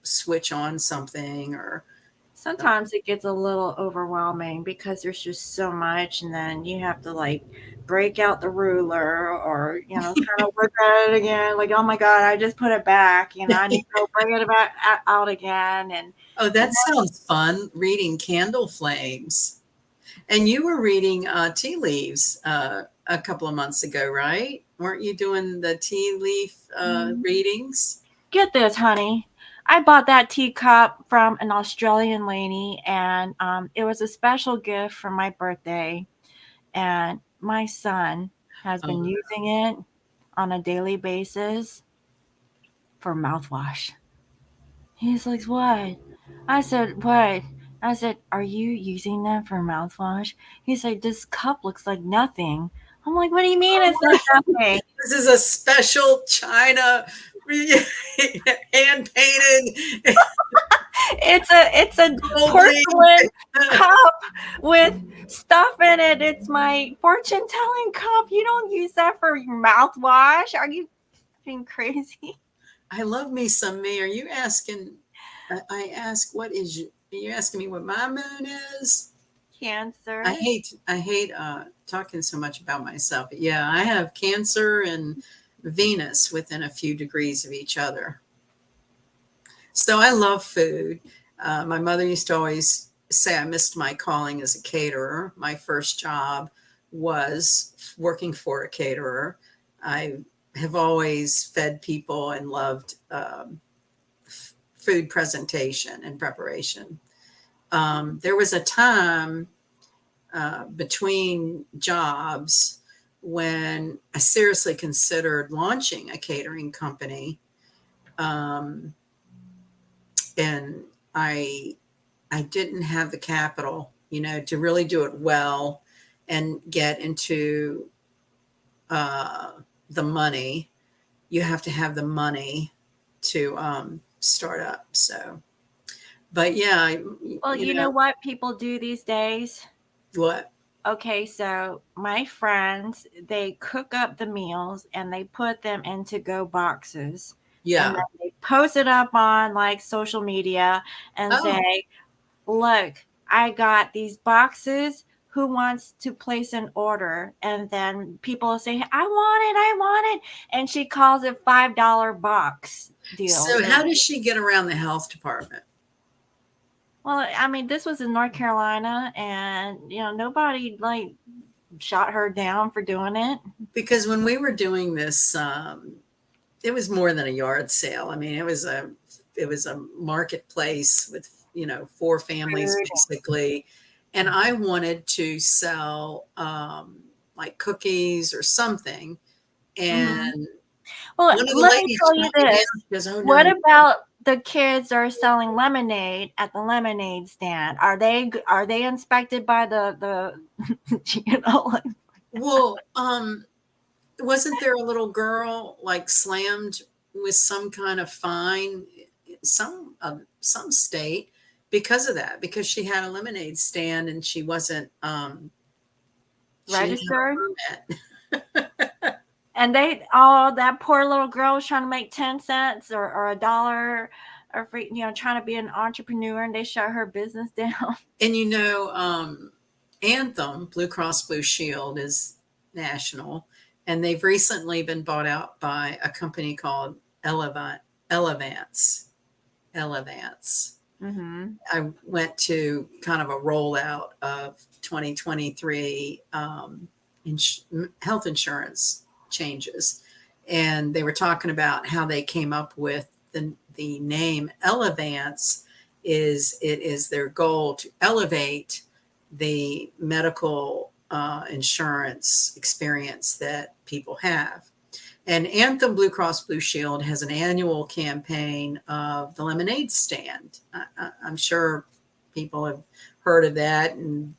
[SPEAKER 1] switch on something. Or
[SPEAKER 2] Sometimes it gets a little overwhelming because there's just so much, and then you have to like break out the ruler or, you know, kind of look at it again. Like, oh my God, I just put it back. You know, I need to go bring it back out again. And
[SPEAKER 1] oh, that sounds fun, reading candle flames. And you were reading tea leaves a couple of months ago, right? Weren't you doing the tea leaf readings?
[SPEAKER 2] get this, honey. I bought that teacup from an Australian lady, and it was a special gift for my birthday. And my son has been using it on a daily basis for mouthwash. He's like, what? I said, what? I said, are you using that for mouthwash? He said, this cup looks like nothing. I'm like, what do you mean it's like nothing?
[SPEAKER 1] This is a special China hand painted.
[SPEAKER 2] It's a porcelain cup with stuff in it. It's my fortune telling cup. You don't use that for your mouthwash. Are you being crazy?
[SPEAKER 1] I love me some me. Are you asking? I ask, what is? Are you asking me what my moon is?
[SPEAKER 2] Cancer.
[SPEAKER 1] I hate talking so much about myself. But yeah, I have Cancer and Venus within a few degrees of each other. So I love food. My mother used to always say I missed my calling as a caterer. My first job was working for a caterer. I have always fed people and loved food presentation and preparation. There was a time between jobs when I seriously considered launching a catering company. And I didn't have the capital, you know, to really do it well and get into the money. You have to have the money to start up. So, but yeah.
[SPEAKER 2] Well, you know what people do these days?
[SPEAKER 1] What?
[SPEAKER 2] Okay, so my friends, they cook up the meals and they put them into go boxes. And
[SPEAKER 1] Yeah.
[SPEAKER 2] then they post it up on like social media and
[SPEAKER 1] Oh,
[SPEAKER 2] say, look, I got these boxes. Who wants to place an order? And then people say, I want it. And she calls it $5 box deal.
[SPEAKER 1] so how does she get around the health department?
[SPEAKER 2] Well, I mean, this was in North Carolina, and nobody like shot her down for doing it.
[SPEAKER 1] Because when we were doing this, it was more than a yard sale. I mean, it was a marketplace with, 4 families
[SPEAKER 2] Rude.
[SPEAKER 1] basically. And I wanted to sell like cookies or something.
[SPEAKER 2] Mhm.
[SPEAKER 1] And
[SPEAKER 2] Well,
[SPEAKER 1] one of the
[SPEAKER 2] let me
[SPEAKER 1] ladies
[SPEAKER 2] tell you
[SPEAKER 1] shot me down.
[SPEAKER 2] this.
[SPEAKER 1] She goes, "Oh
[SPEAKER 2] What
[SPEAKER 1] no."
[SPEAKER 2] about the kids are selling lemonade at the lemonade stand? Are they inspected by the like,
[SPEAKER 1] Well, wasn't there a little girl like slammed with some kind of fine, some state because of that, because she had a lemonade stand and she didn't
[SPEAKER 2] registered?
[SPEAKER 1] have a permit.
[SPEAKER 2] And that poor little girl was trying to make 10 cents or a dollar or free, trying to be an entrepreneur, and they shut her business down.
[SPEAKER 1] And Anthem, Blue Cross Blue Shield, is national, and they've recently been bought out by a company called Elevant, Elevance. Elevance.
[SPEAKER 2] Mm-hmm.
[SPEAKER 1] I went to kind of a rollout of 2023 health insurance changes, and they were talking about how they came up with the name Elevance. It is their goal to elevate the medical insurance experience that people have. And Anthem Blue Cross Blue Shield has an annual campaign of the lemonade stand. I'm sure people have heard of that, and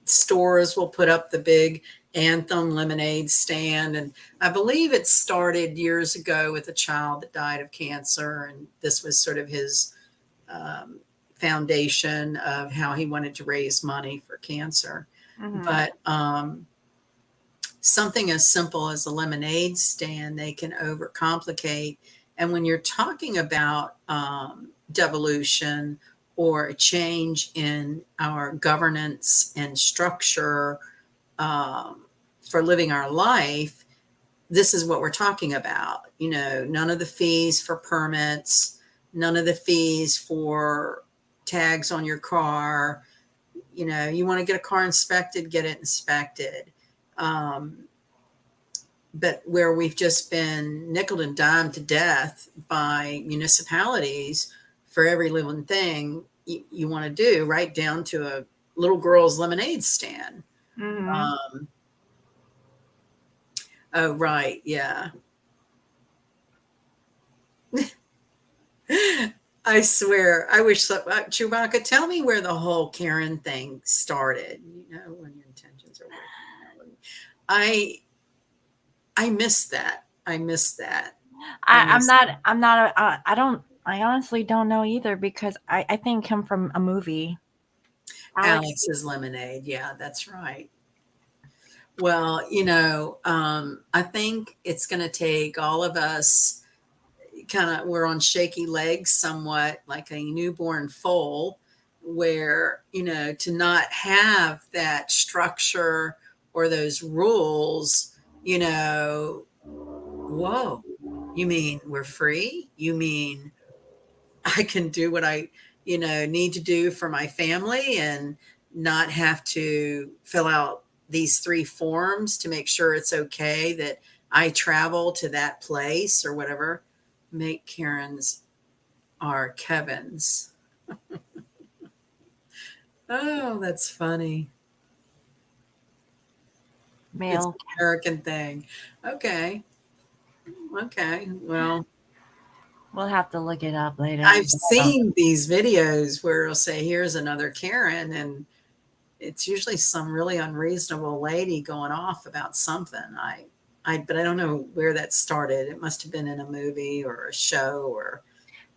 [SPEAKER 1] stores will put up the big Anthem lemonade stand. And I believe it started years ago with a child that died of cancer, and this was sort of his um, foundation of how he wanted to raise money for cancer.
[SPEAKER 2] Mm-hmm.
[SPEAKER 1] But something as simple as a lemonade stand, they can overcomplicate. And when you're talking about devolution or a change in our governance and structure for living our life, this is what we're talking about. None of the fees for permits, none of the fees for tags on your car. You want to get a car inspected, get it inspected. But where we've just been nickel and dime to death by municipalities for every living thing you want to do, right down to a little girl's lemonade stand.
[SPEAKER 2] Mm-hmm.
[SPEAKER 1] Um, oh, right. Yeah. I swear, I wish Chewbacca, tell me where the whole Karen thing started. When your intentions are working. I miss that. I miss that. I
[SPEAKER 2] I, I'm
[SPEAKER 1] miss
[SPEAKER 2] not. I'm not. I don't. I honestly don't know either because I think him from a movie. Alex.
[SPEAKER 1] Alex's Lemonade. Yeah, that's right. Well, I think it's going to take all of us we're on shaky legs somewhat, like a newborn foal, where, to not have that structure or those rules, whoa, you mean we're free? You mean I can do what I, need to do for my family and not have to fill out these 3 forms to make sure it's okay that I travel to that place or whatever. Make Karen's are Kevin's. Oh, that's funny. It's an
[SPEAKER 2] Male.
[SPEAKER 1] American thing. Okay. Okay. Well,
[SPEAKER 2] We'll have to look it up later.
[SPEAKER 1] I've seen these videos where it'll say, here's another Karen, and it's usually some really unreasonable lady going off about something. But I don't know where that started. It must have been in a movie or a show, or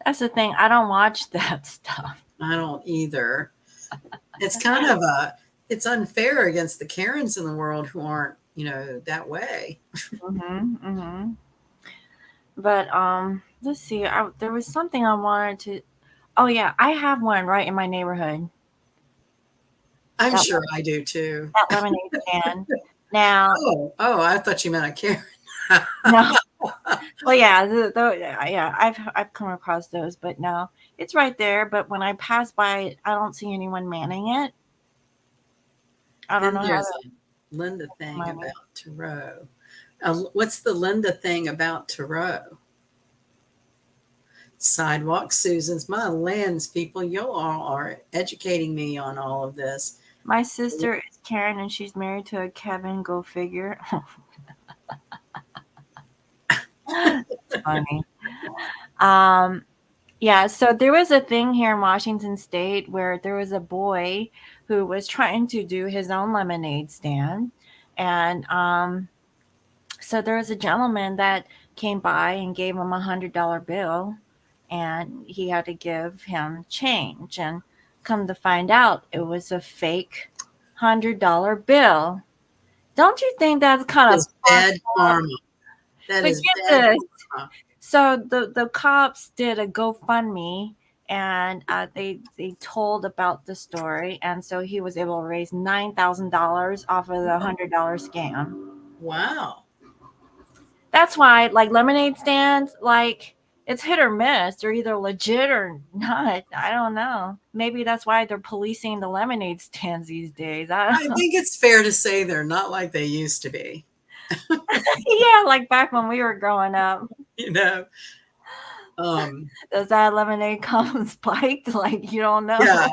[SPEAKER 2] That's the thing. I don't watch that stuff.
[SPEAKER 1] I don't either. It's kind of a it's unfair against the Karens in the world who aren't, that way.
[SPEAKER 2] Mm-hmm. But let's see. There was something I wanted to. Oh yeah, I have one right in my neighborhood.
[SPEAKER 1] I'm
[SPEAKER 2] That
[SPEAKER 1] sure I do too.
[SPEAKER 2] that lemonade stand. Now,
[SPEAKER 1] Oh, I thought you meant a Karen.
[SPEAKER 2] no, well, yeah, yeah, I've come across those, but no, it's right there. But when I pass by it, I don't see anyone manning it. I don't
[SPEAKER 1] Then
[SPEAKER 2] know how
[SPEAKER 1] there's
[SPEAKER 2] to
[SPEAKER 1] a Linda thing
[SPEAKER 2] money.
[SPEAKER 1] about Tarot. What's the Linda thing about Tarot? Sidewalk Susans, my lands, people, you all are educating me on all of this.
[SPEAKER 2] My sister is Karen, and she's married to a Kevin. Go figure. It's funny. Um, yeah. So there was a thing here in Washington State where there was a boy who was trying to do his own lemonade stand, and so there was a gentleman that came by and gave him $100 bill, and he had to give him change. And come to find out, it was a fake $100 bill. Don't you think that's kind of
[SPEAKER 1] It's bad karma. That
[SPEAKER 2] but
[SPEAKER 1] is
[SPEAKER 2] get
[SPEAKER 1] bad
[SPEAKER 2] this.
[SPEAKER 1] karma.
[SPEAKER 2] So the cops did a GoFundMe and they told about the story, and so he was able to raise $9,000 off of the $100 scam.
[SPEAKER 1] Wow.
[SPEAKER 2] That's why like lemonade stands, like it's hit or miss. They're either legit or not. I don't know. Maybe that's why they're policing the lemonade stands these days. I
[SPEAKER 1] I
[SPEAKER 2] don't know.
[SPEAKER 1] think it's fair to say they're not like they used to be.
[SPEAKER 2] Yeah, like back when we were growing up.
[SPEAKER 1] You know, um,
[SPEAKER 2] Does that lemonade come spiked? Like you don't know.
[SPEAKER 1] yeah,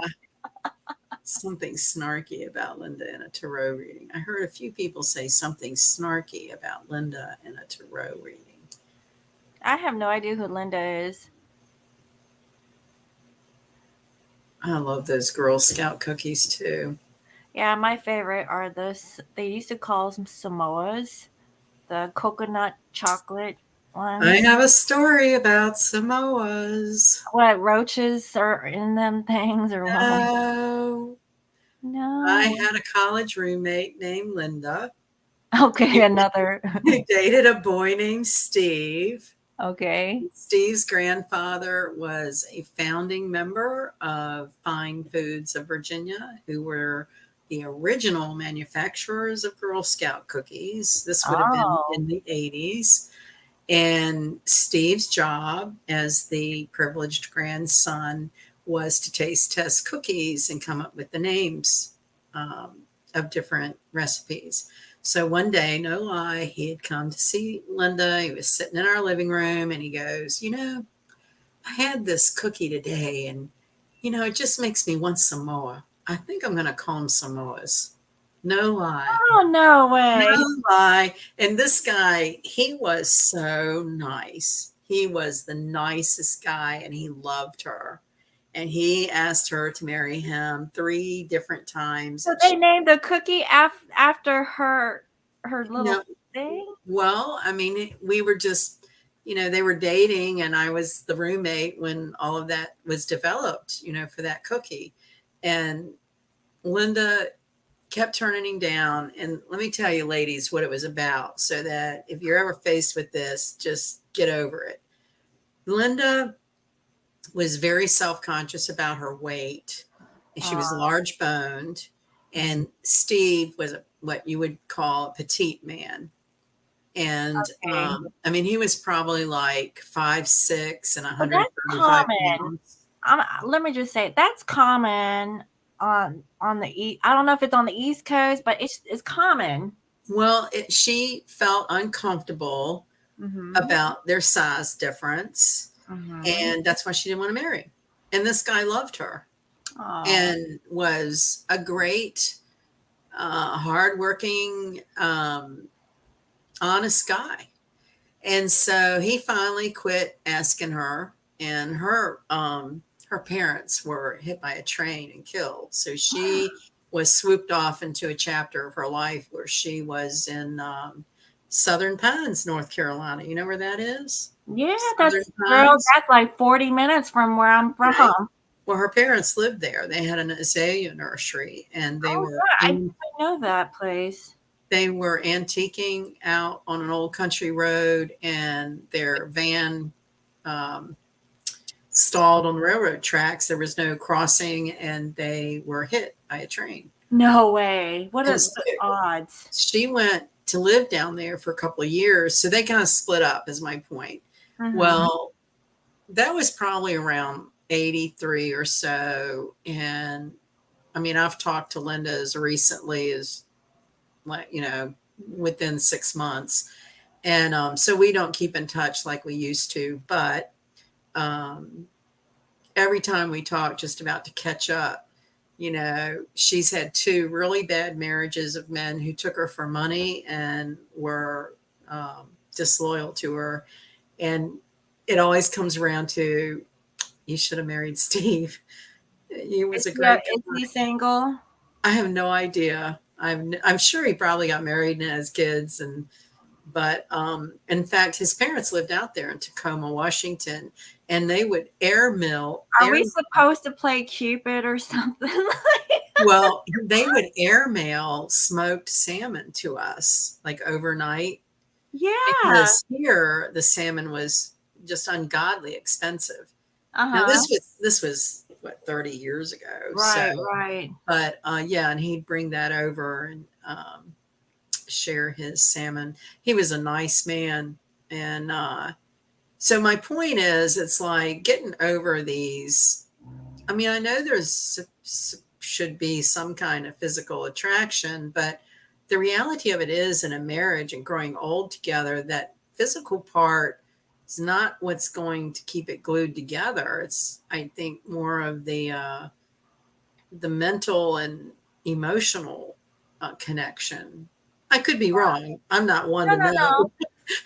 [SPEAKER 1] something snarky about Linda in a tarot reading. I heard a few people say something snarky about Linda in a tarot reading.
[SPEAKER 2] I have no idea who Linda is.
[SPEAKER 1] I love those Girl Scout cookies too.
[SPEAKER 2] Yeah, my favorite are they used to call them Samoas, the coconut chocolate
[SPEAKER 1] I
[SPEAKER 2] ones.
[SPEAKER 1] have a story about Samoas.
[SPEAKER 2] What, roaches are in them things or what?
[SPEAKER 1] No, I
[SPEAKER 2] No.
[SPEAKER 1] had a college roommate named Linda.
[SPEAKER 2] Okay, another.
[SPEAKER 1] Who dated a boy named Steve.
[SPEAKER 2] Okay.
[SPEAKER 1] Steve's grandfather was a founding member of Fine Foods of Virginia, who were the original manufacturers of Girl Scout cookies. This would have been
[SPEAKER 2] Oh.
[SPEAKER 1] in the 80s. And Steve's job as the privileged grandson was to taste test cookies and come up with the names of different recipes. So one day, no lie, he had come to see Linda. He was sitting in our living room and he goes, I had this cookie today and, it just makes me want some more. I think I'm going to call them Samoas. No lie.
[SPEAKER 2] Oh, no way.
[SPEAKER 1] No lie. And this guy, he was so nice. He was the nicest guy and he loved her. And he asked her to marry him 3 different times.
[SPEAKER 2] So
[SPEAKER 1] And
[SPEAKER 2] they
[SPEAKER 1] she,
[SPEAKER 2] named the cookie after her little
[SPEAKER 1] no,
[SPEAKER 2] thing?
[SPEAKER 1] well, I mean, we were just, they were dating and I was the roommate when all of that was developed, for that cookie. And Linda kept turning him down. And let me tell you, ladies, what it was about so that if you're ever faced with this, just get over it. Linda was very self conscious about her weight. She was
[SPEAKER 2] Oh,
[SPEAKER 1] large boned. And Steve was what you would call a petite man. And
[SPEAKER 2] okay.
[SPEAKER 1] I mean, he was probably like 5'6" and
[SPEAKER 2] Well, that's
[SPEAKER 1] 135
[SPEAKER 2] common.
[SPEAKER 1] pounds.
[SPEAKER 2] Let me just say that's common on the east. I don't know if it's on the East Coast, but it's common.
[SPEAKER 1] Well, she felt uncomfortable
[SPEAKER 2] Mm-hmm.
[SPEAKER 1] about their size difference.
[SPEAKER 2] Mm-hmm.
[SPEAKER 1] And that's why she didn't want to marry him. And this guy loved her
[SPEAKER 2] Oh,
[SPEAKER 1] and was a great, hardworking, honest guy. And so he finally quit asking her, and her parents were hit by a train and killed. So she was swooped off into a chapter of her life where she was in Southern Pines, North Carolina. You know where that is?
[SPEAKER 2] yeah.
[SPEAKER 1] Southern
[SPEAKER 2] That's girl.
[SPEAKER 1] Pines.
[SPEAKER 2] That's like 40 minutes from where I'm
[SPEAKER 1] Right.
[SPEAKER 2] from.
[SPEAKER 1] Well, her parents lived there. They had an azalea nursery, and
[SPEAKER 2] Oh, yeah, I think I know that place.
[SPEAKER 1] they were antiquing out on an old country road, and their van um, stalled on the railroad tracks. There was no crossing, and they were hit by a train.
[SPEAKER 2] No way. What
[SPEAKER 1] And
[SPEAKER 2] are
[SPEAKER 1] so
[SPEAKER 2] the odds?
[SPEAKER 1] she went to live down there for a couple of years. So they kind of split up, is my point.
[SPEAKER 2] Mm-hmm.
[SPEAKER 1] Well, that was probably around 83 or so. And I mean, I've talked to Linda as recently as, like, within 6 months. And so we don't keep in touch like we used to. But um, every time we talk, just about to catch up, she's had two really bad marriages of men who took her for money and were disloyal to her. And it always comes around to, you should have married Steve. He was a great
[SPEAKER 2] Is
[SPEAKER 1] guy.
[SPEAKER 2] he single?
[SPEAKER 1] I have no idea. I'm sure he probably got married and has kids, but in fact, his parents lived out there in Tacoma, Washington, and they would
[SPEAKER 2] Are we supposed to play Cupid or something?
[SPEAKER 1] well, they would airmail smoked salmon to us like overnight.
[SPEAKER 2] Yeah.
[SPEAKER 1] Because here the salmon was just ungodly expensive. Now
[SPEAKER 2] Uh-huh.
[SPEAKER 1] this was what, 30 years ago.
[SPEAKER 2] Right,
[SPEAKER 1] So,
[SPEAKER 2] right.
[SPEAKER 1] but yeah, and he'd bring that over and share his salmon. He was a nice man. And so my point is, it's like getting over these. I mean, I know should be some kind of physical attraction, but the reality of it is, in a marriage and growing old together, that physical part is not what's going to keep it glued together. It's, I think, more of the mental and emotional connection. I could be wrong. I'm not one to know.
[SPEAKER 2] No.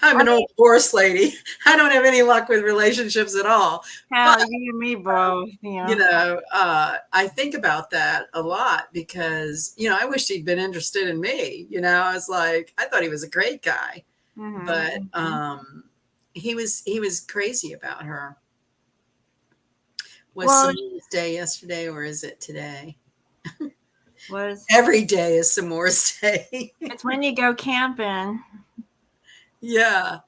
[SPEAKER 1] I'm an old divorce lady. I don't have any luck with relationships at all.
[SPEAKER 2] Hell,
[SPEAKER 1] But
[SPEAKER 2] you and me both.
[SPEAKER 1] I think about that a lot because, I wish he'd been interested in me. I was like, I thought he was a great guy,
[SPEAKER 2] Mm-hmm.
[SPEAKER 1] but he was crazy about her. Was S'more's day yesterday, or is it today? Every day is S'more's day.
[SPEAKER 2] It's when you go camping.
[SPEAKER 1] Yeah.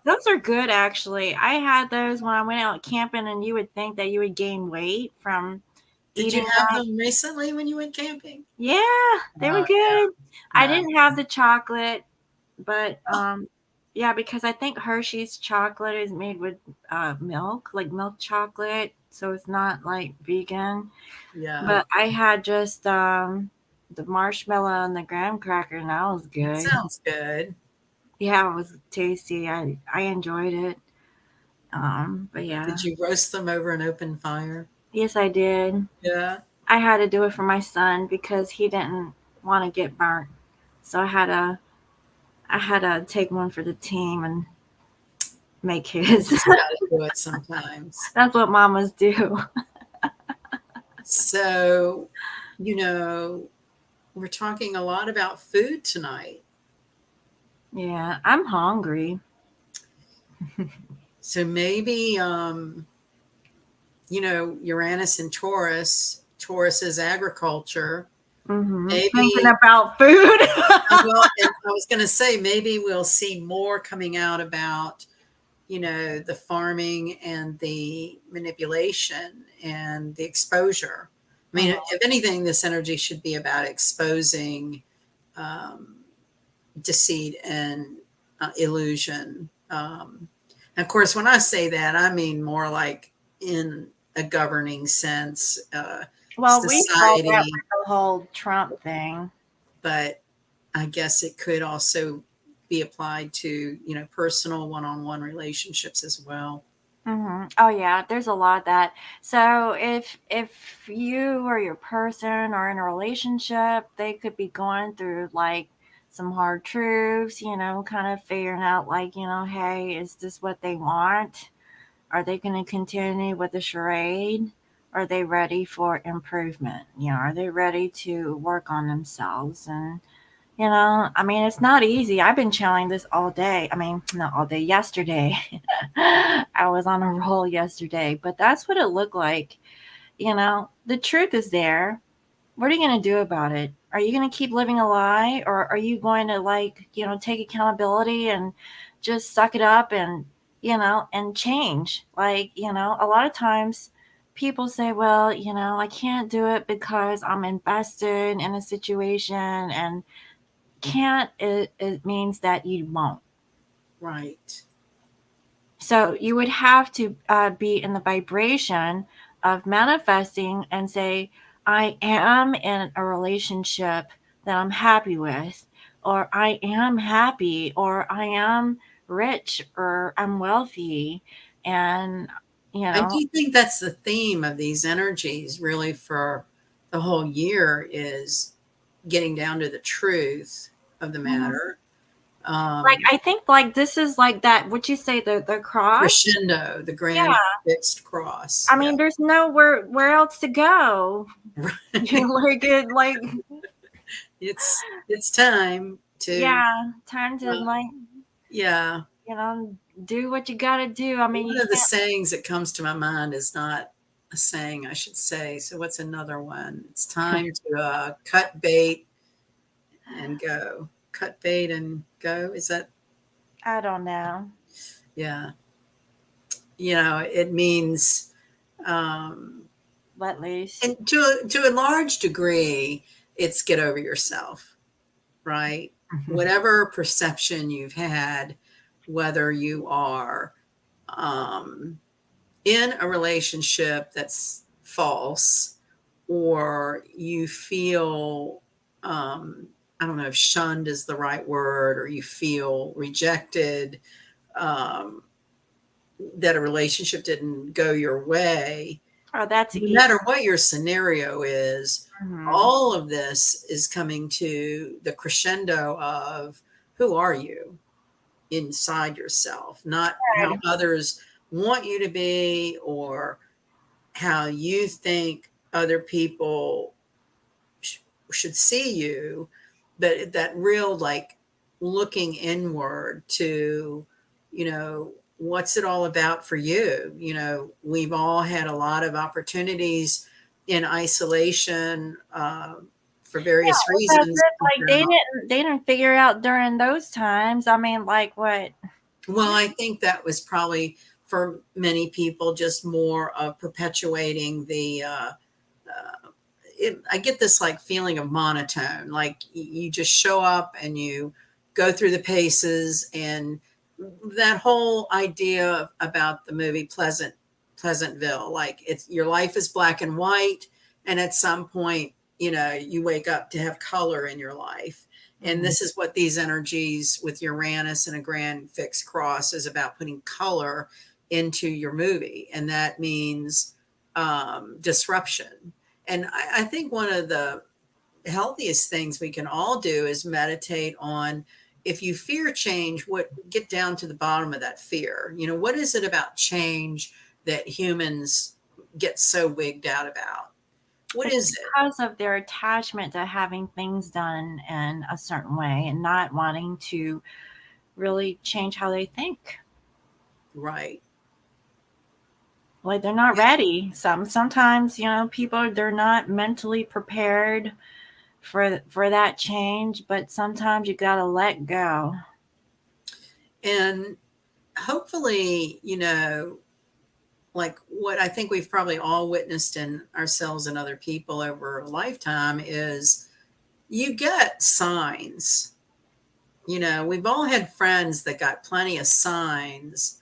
[SPEAKER 2] Those are good, actually. I had those when I went out camping, and you would think that you would gain weight from
[SPEAKER 1] Did
[SPEAKER 2] eating
[SPEAKER 1] you have them recently when you went camping?
[SPEAKER 2] Yeah, they were good. Yeah. I didn't have the chocolate, but yeah, because I think Hershey's chocolate is made with milk, like milk chocolate, so it's not like vegan.
[SPEAKER 1] Yeah.
[SPEAKER 2] But I had just the marshmallow and the graham cracker, and that was good.
[SPEAKER 1] Sounds good.
[SPEAKER 2] Yeah, it was tasty. I enjoyed it. But yeah.
[SPEAKER 1] Did you roast them over an open fire?
[SPEAKER 2] Yes, I did.
[SPEAKER 1] Yeah.
[SPEAKER 2] I had to do it for my son because he didn't want to get burnt. So I had to take one for the team and make his.
[SPEAKER 1] You gotta do it sometimes.
[SPEAKER 2] That's what mamas do.
[SPEAKER 1] So, we're talking a lot about food tonight.
[SPEAKER 2] Yeah, I'm hungry.
[SPEAKER 1] So maybe, Uranus and Taurus. Taurus is agriculture.
[SPEAKER 2] Mm-hmm. Maybe thinking about food.
[SPEAKER 1] Well, I was going to say, maybe we'll see more coming out about, the farming and the manipulation and the exposure. I mean, if anything, this energy should be about exposing deceit and illusion. And of course, when I say that, I mean more like in a governing sense.
[SPEAKER 2] Well,
[SPEAKER 1] society,
[SPEAKER 2] we saw that with the whole Trump thing.
[SPEAKER 1] But I guess it could also be applied to, personal one-on-one relationships as well.
[SPEAKER 2] Mm-hmm. Oh yeah, there's a lot of that. So if you or your person are in a relationship, they could be going through like some hard truths, kind of figuring out like, hey, is this what they want? Are they going to continue with the charade? Are they ready for improvement? Are they ready to work on themselves? And I mean, it's not easy. I've been channeling this all day. I mean, not all day, yesterday. I was on a roll yesterday, but that's what it looked like. the truth is there. What are you going to do about it? Are you going to keep living a lie, or are you going to take accountability and just suck it up and, and change? A lot of times people say, well, I can't do it because I'm invested in a situation, and can't, it means that you won't.
[SPEAKER 1] Right.
[SPEAKER 2] So you would have to be in the vibration of manifesting and say, I am in a relationship that I'm happy with, or I am happy, or I am rich, or I'm wealthy. And,
[SPEAKER 1] I do think that's the theme of these energies really for the whole year is getting down to the truth of the matter.
[SPEAKER 2] I think this is like that, what you say, the cross.
[SPEAKER 1] Crescendo, the
[SPEAKER 2] Yeah.
[SPEAKER 1] grand fixed cross.
[SPEAKER 2] I mean, there's nowhere where else to go.
[SPEAKER 1] Right. It's time to
[SPEAKER 2] time to
[SPEAKER 1] yeah.
[SPEAKER 2] do what you got to do. I mean,
[SPEAKER 1] One
[SPEAKER 2] you
[SPEAKER 1] of the
[SPEAKER 2] can't.
[SPEAKER 1] sayings that comes to my mind is not a saying, I should say. So what's another one? It's time to cut bait and go. Cut bait and go. Is that?
[SPEAKER 2] I don't know.
[SPEAKER 1] Yeah. It means,
[SPEAKER 2] Let loose.
[SPEAKER 1] and to a large degree, it's get over yourself, right? Whatever perception you've had, whether you are in a relationship that's false, or you feel, I don't know if shunned is the right word, or you feel rejected, um, that a relationship didn't go your way,
[SPEAKER 2] Oh, that's
[SPEAKER 1] no
[SPEAKER 2] easy.
[SPEAKER 1] matter what your scenario is,
[SPEAKER 2] Mm-hmm.
[SPEAKER 1] all of this is coming to the crescendo of who are you inside yourself, not how others want you to be or how you think other people should see you, but that real like looking inward to, what's it all about for you? We've all had a lot of opportunities in isolation for various
[SPEAKER 2] It's as
[SPEAKER 1] reasons.
[SPEAKER 2] if they didn't figure out during those times. I mean, what?
[SPEAKER 1] Well, I think that was probably for many people just more of perpetuating the I get this like feeling of monotone, like you just show up and you go through the paces, and that whole idea about the movie Pleasantville, like it's your life is black and white, and at some point, you wake up to have color in your life. And this is what these energies with Uranus and a grand fixed cross is about, putting color into your movie. And that means disruption. And I think one of the healthiest things we can all do is meditate on, if you fear change, get down to the bottom of that fear. What is it about change that humans get so wigged out about? What
[SPEAKER 2] It's
[SPEAKER 1] is it?
[SPEAKER 2] because of their attachment to having things done in a certain way and not wanting to really change how they think.
[SPEAKER 1] Right.
[SPEAKER 2] They're not ready. Sometimes, people, they're not mentally prepared for that change, but sometimes you got to let go.
[SPEAKER 1] And hopefully, like what I think we've probably all witnessed in ourselves and other people over a lifetime is you get signs. We've all had friends that got plenty of signs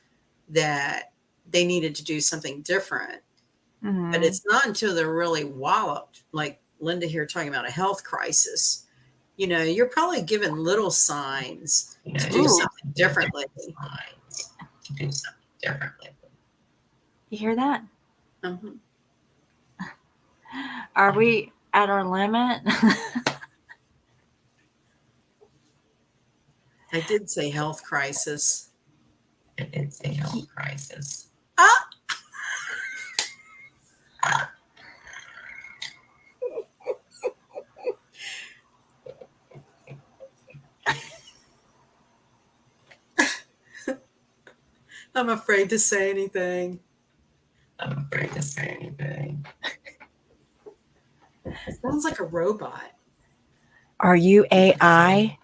[SPEAKER 1] that they needed to do something different. But
[SPEAKER 2] Mm-hmm.
[SPEAKER 1] it's not until they're really walloped, like Linda here talking about a health crisis. You're probably given little signs to do
[SPEAKER 2] Ooh,
[SPEAKER 1] something differently.
[SPEAKER 2] you hear that?
[SPEAKER 1] Mhm.
[SPEAKER 2] Are we at our limit?
[SPEAKER 1] I did say health crisis. Ah! I'm afraid to say anything.
[SPEAKER 3] I'm afraid to say anything.
[SPEAKER 1] It sounds like a robot.
[SPEAKER 2] Are you AI?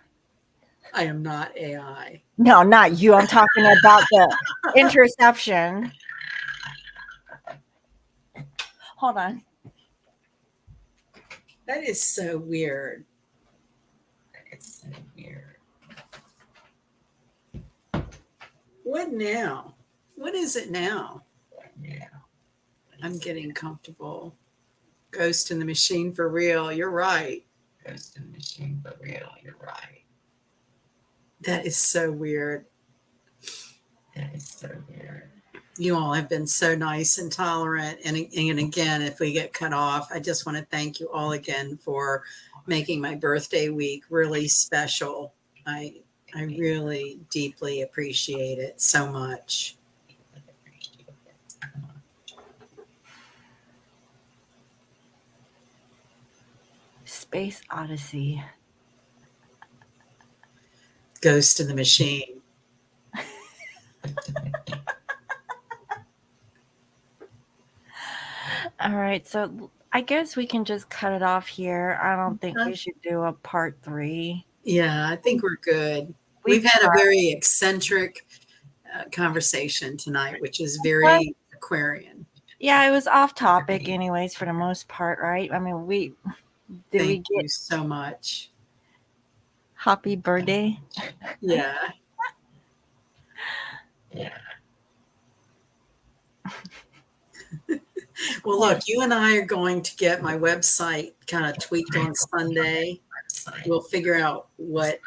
[SPEAKER 1] I am not AI.
[SPEAKER 2] No, not you. I'm talking about the interception. Hold on.
[SPEAKER 1] That is so weird.
[SPEAKER 3] It's so weird.
[SPEAKER 1] What now? What is it now?
[SPEAKER 3] Yeah.
[SPEAKER 1] I'm getting comfortable. Ghost in the machine for real. You're right.
[SPEAKER 3] Ghost in the machine for real. You're right.
[SPEAKER 1] That is so weird.
[SPEAKER 3] That is so weird.
[SPEAKER 1] You all have been so nice and tolerant. And again, if we get cut off, I just want to thank you all again for making my birthday week really special. I really deeply appreciate it so much.
[SPEAKER 2] Space Odyssey.
[SPEAKER 1] Ghost in the machine.
[SPEAKER 2] All right, so I guess we can just cut it off here. I don't think we should do a part 3.
[SPEAKER 1] Yeah, I think we're good. We've had a very eccentric conversation tonight, which is very Aquarian.
[SPEAKER 2] Yeah, it was off topic anyways for the most part, right? I mean,
[SPEAKER 1] Thank you so much.
[SPEAKER 2] Happy birthday?
[SPEAKER 1] Yeah.
[SPEAKER 3] Yeah.
[SPEAKER 1] Well, look, you and I are going to get my website kind of tweaked on Sunday. We'll figure out what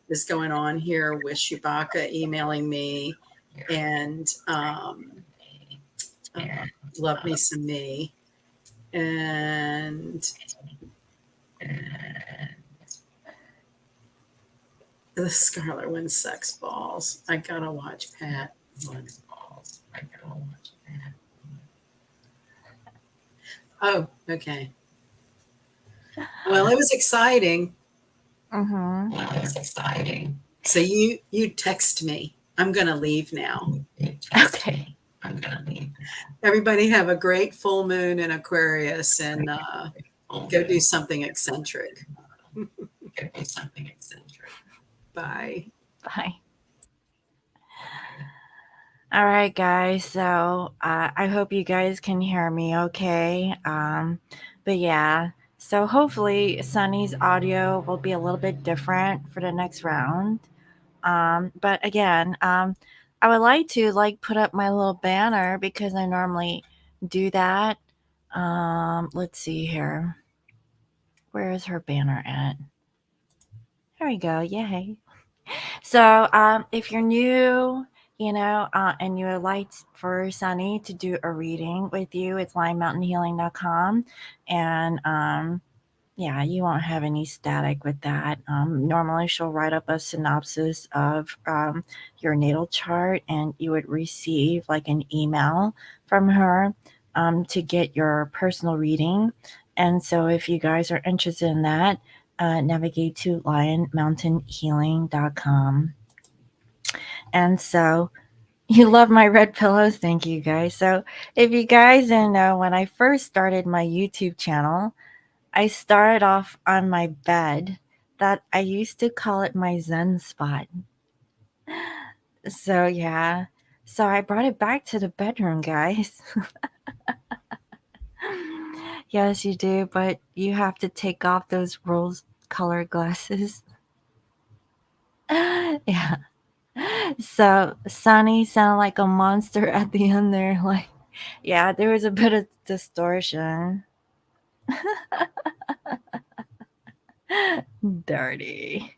[SPEAKER 1] is going on here with Chewbacca emailing me and love me some me. And the Scarlet wins sex balls. I gotta watch Pat.
[SPEAKER 3] I gotta watch that.
[SPEAKER 1] Oh, okay. Well, it was exciting.
[SPEAKER 2] Mm-hmm.
[SPEAKER 3] Well, it was exciting.
[SPEAKER 1] So you text me. I'm gonna leave now.
[SPEAKER 2] Okay.
[SPEAKER 3] I'm gonna leave.
[SPEAKER 1] Everybody have a great full moon in Aquarius and go do something eccentric.
[SPEAKER 3] Go do something eccentric.
[SPEAKER 1] Bye.
[SPEAKER 2] Bye. All right, guys. So I hope you guys can hear me okay. But yeah, so hopefully Sunny's audio will be a little bit different for the next round. But again, I would like to put up my little banner because I normally do that. Let's see here. Where is her banner at? There we go. Yay. So if you're new, and you would like for Sunny to do a reading with you, it's linemountainhealing.com. And yeah, you won't have any static with that. Normally, she'll write up a synopsis of your natal chart, and you would receive an email from her to get your personal reading. And so, if you guys are interested in that, navigate to lionmountainhealing.com. And so, you love my red pillows. Thank you, guys. So, if you guys didn't know, when I first started my YouTube channel, I started off on my bed that I used to call it my Zen spot. So, yeah. So, I brought it back to the bedroom, guys. Yes, you do, but you have to take off those rose-colored glasses. Yeah. So, Sunny sounded like a monster at the end there. Yeah, there was a bit of distortion. Dirty.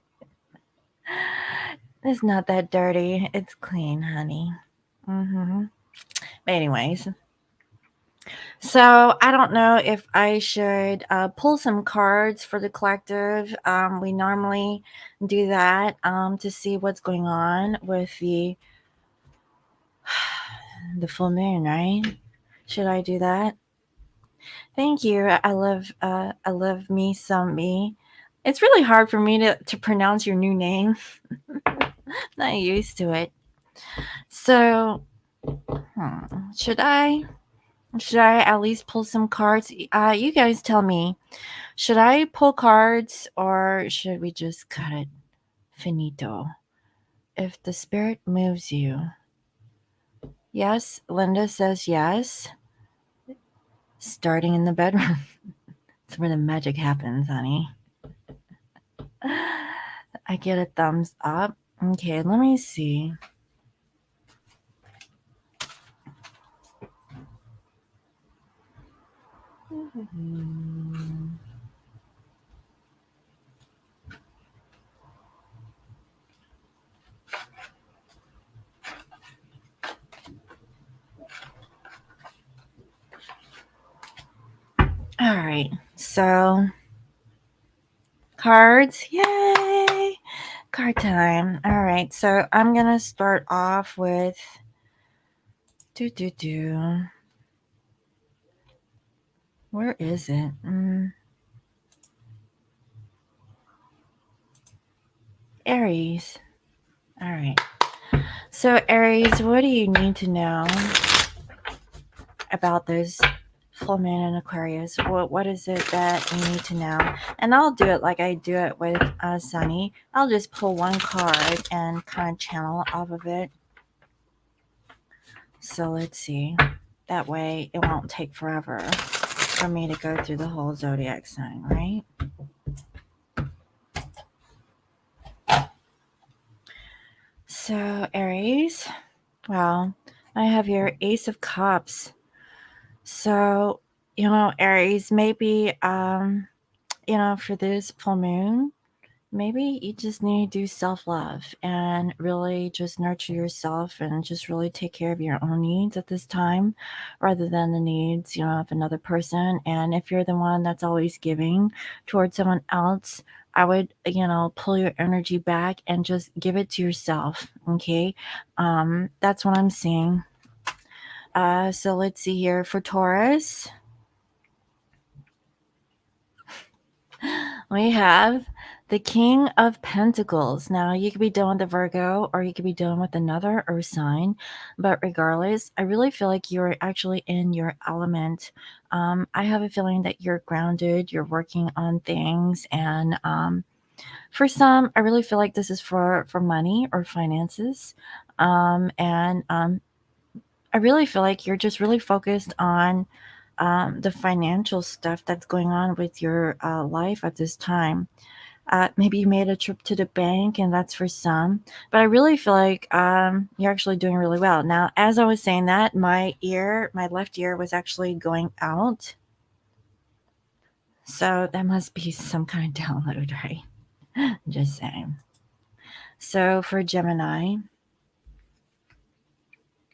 [SPEAKER 2] It's not that dirty. It's clean, honey. Mm-hmm. But anyways, so I don't know if I should pull some cards for the collective. We normally do that to see what's going on with the full moon, right? Should I do that? Thank you. I love me some me. It's really hard for me to pronounce your new name. Not used to it. So, should I? Should I at least pull some cards? You guys tell me. Should I pull cards or should we just cut it? Finito. If the spirit moves you. Yes, Linda says yes. Starting in the bedroom. That's where the magic happens, honey. I get a thumbs up. Okay, let me see. All right, so cards, yay! Card time. All right, so I'm gonna start off with Where is it? Aries. All right. So Aries, what do you need to know about this full moon in Aquarius? What is it that you need to know? And I'll do it like I do it with Sunny. I'll just pull one card and kind of channel off of it. So let's see. That way it won't take forever for me to go through the whole zodiac sign, right? So Aries, well, I have your Ace of Cups. So, Aries, maybe, for this full moon, maybe you just need to do self-love and really just nurture yourself and just really take care of your own needs at this time rather than the needs, of another person. And if you're the one that's always giving towards someone else, I would, pull your energy back and just give it to yourself. Okay. That's what I'm seeing. So let's see here for Taurus. We have the King of Pentacles. Now, you could be dealing with a Virgo or you could be dealing with another earth sign. But regardless, I really feel like you're actually in your element. I have a feeling that you're grounded, you're working on things. And for some, I really feel like this is for money or finances. I really feel like you're just really focused on the financial stuff that's going on with your life at this time. Maybe you made a trip to the bank, and that's for some. But I really feel like you're actually doing really well. Now, as I was saying that, my left ear was actually going out. So that must be some kind of download, right? Just saying. So for Gemini,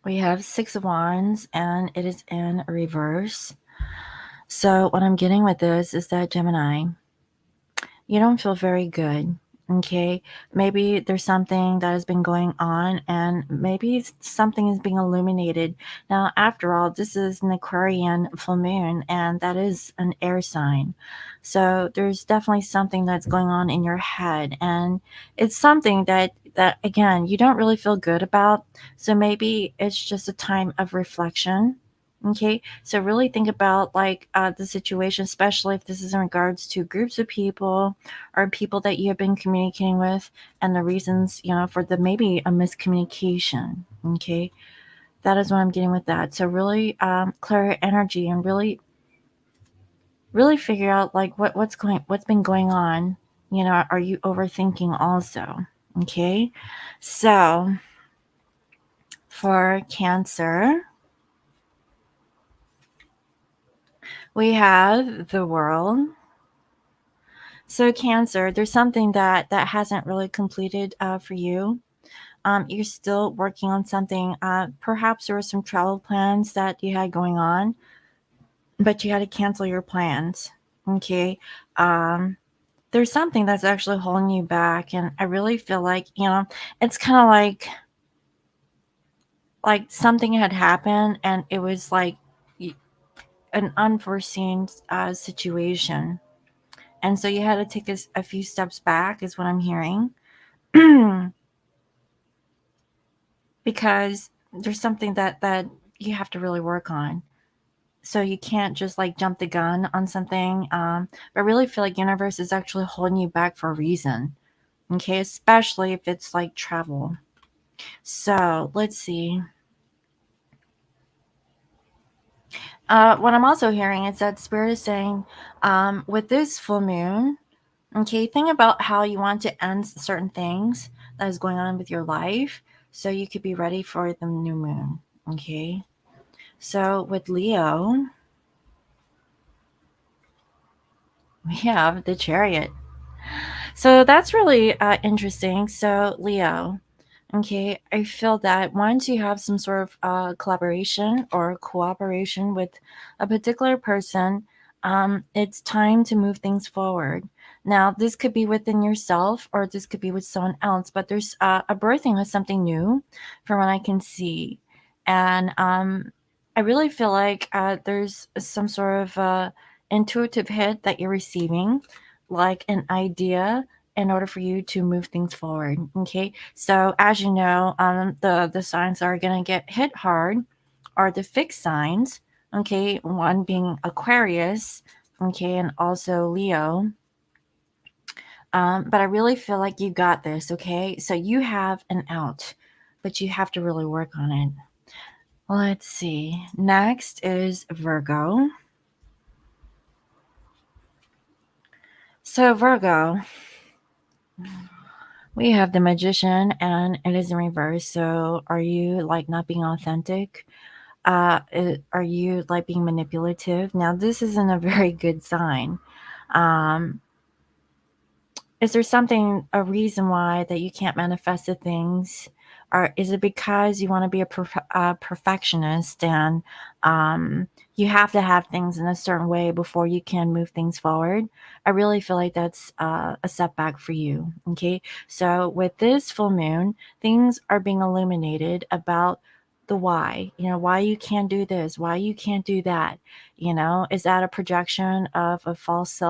[SPEAKER 2] we have Six of Wands, and it is in reverse. So what I'm getting with this is that Gemini, you don't feel very good. Okay, maybe there's something that has been going on, and maybe something is being illuminated. Now, after all, this is an Aquarian full moon, and that is an air sign. So there's definitely something that's going on in your head, and it's something that again you don't really feel good about. So maybe it's just a time of reflection. Okay, so really think about like the situation, especially if this is in regards to groups of people or people that you have been communicating with, and the reasons, for the maybe a miscommunication. Okay, that is what I'm getting with that. So really clear your energy and really, really figure out like what's been going on. Are you overthinking also? Okay, so for Cancer, we have the World. So Cancer, there's something that hasn't really completed for you. You're still working on something. Perhaps there were some travel plans that you had going on, but you had to cancel your plans. Okay. There's something that's actually holding you back, and I really feel like it's kind of like something had happened, and it was like an unforeseen situation. And so you had to take a few steps back, is what I'm hearing. Because there's something that you have to really work on. So you can't just like jump the gun on something. But I really feel like universe is actually holding you back for a reason. Okay, especially if it's like travel. So let's see. What I'm also hearing is that Spirit is saying, with this full moon, okay, think about how you want to end certain things that is going on with your life so you could be ready for the new moon. Okay. So with Leo, we have the Chariot. So that's really interesting. So, Leo, okay, I feel that once you have some sort of collaboration or cooperation with a particular person, it's time to move things forward. Now, this could be within yourself or this could be with someone else, but there's a birthing of something new from what I can see. And I really feel like there's some sort of intuitive hit that you're receiving, like an idea in order for you to move things forward. Okay, so as you know, the signs that are going to get hit hard are the fixed signs. Okay, one being Aquarius. Okay, and also Leo. But I really feel like you got this. Okay, so you have an out, but you have to really work on it. Let's see. Next is Virgo. So Virgo, we have the Magician and it is in reverse. So are you like not being authentic? Are you like being manipulative? Now this isn't a very good sign. Um, is there something, a reason why that you can't manifest the things? Or is it because you want to be a perfectionist and you have to have things in a certain way before you can move things forward? I really feel like that's a setback for you. Okay. So with this full moon, things are being illuminated about the why, why you can't do this, why you can't do that. Is that a projection of a false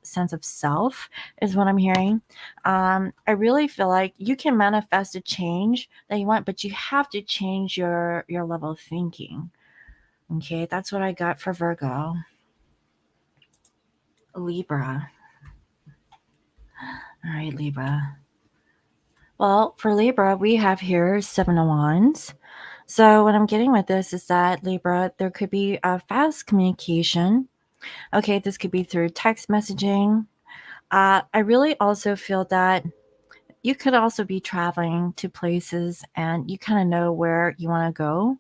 [SPEAKER 2] sense of self? Is what I'm hearing. I really feel like you can manifest a change that you want, but you have to change your level of thinking. Okay, that's what I got for Virgo. Libra. All right, Libra. Well, for Libra, we have here 7 of Wands. So what I'm getting with this is that Libra, there could be a fast communication. Okay, this could be through text messaging. I really also feel that you could also be traveling to places and you kind of know where you want to go.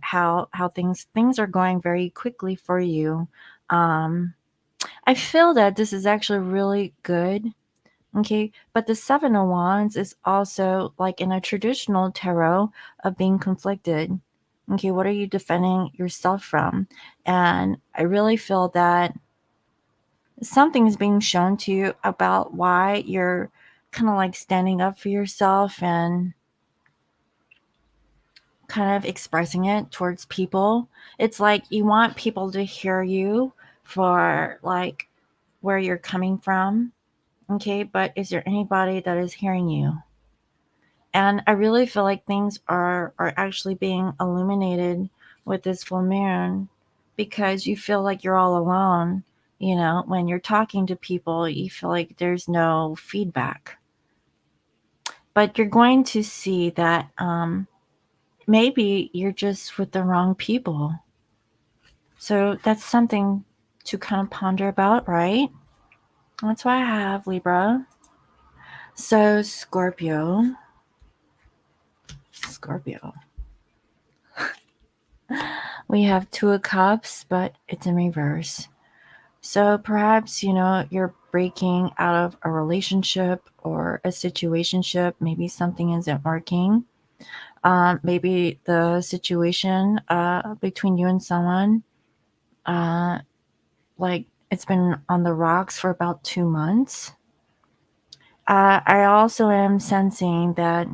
[SPEAKER 2] How things are going very quickly for you. I feel that this is actually really good. Okay, but the 7 of Wands is also like in a traditional tarot of being conflicted. Okay, what are you defending yourself from? And I really feel that something is being shown to you about why you're kind of like standing up for yourself and kind of expressing it towards people. It's like you want people to hear you for like where you're coming from. Okay, but is there anybody that is hearing you? And I really feel like things are actually being illuminated with this full moon because you feel like you're all alone. When you're talking to people, you feel like there's no feedback. But you're going to see that maybe you're just with the wrong people. So that's something to kind of ponder about, right? That's why I have Libra. So Scorpio. We have 2 of Cups, but it's in reverse. So perhaps, you're breaking out of a relationship or a situationship. Maybe something isn't working. Maybe the situation between you and someone, like it's been on the rocks for about 2 months. I also am sensing that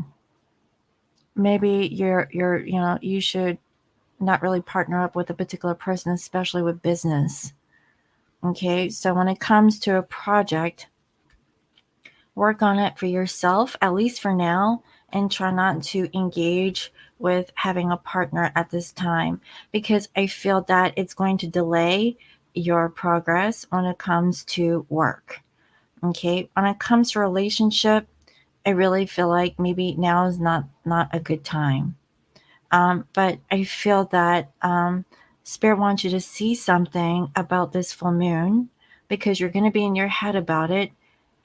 [SPEAKER 2] maybe you should not really partner up with a particular person, especially with business. Okay, so when it comes to a project, work on it for yourself, at least for now, and try not to engage with having a partner at this time, because I feel that it's going to delay your progress when it comes to work. Okay, when it comes to relationship, I really feel like maybe now is not a good time. But I feel that Spirit wants you to see something about this full moon, because you're going to be in your head about it.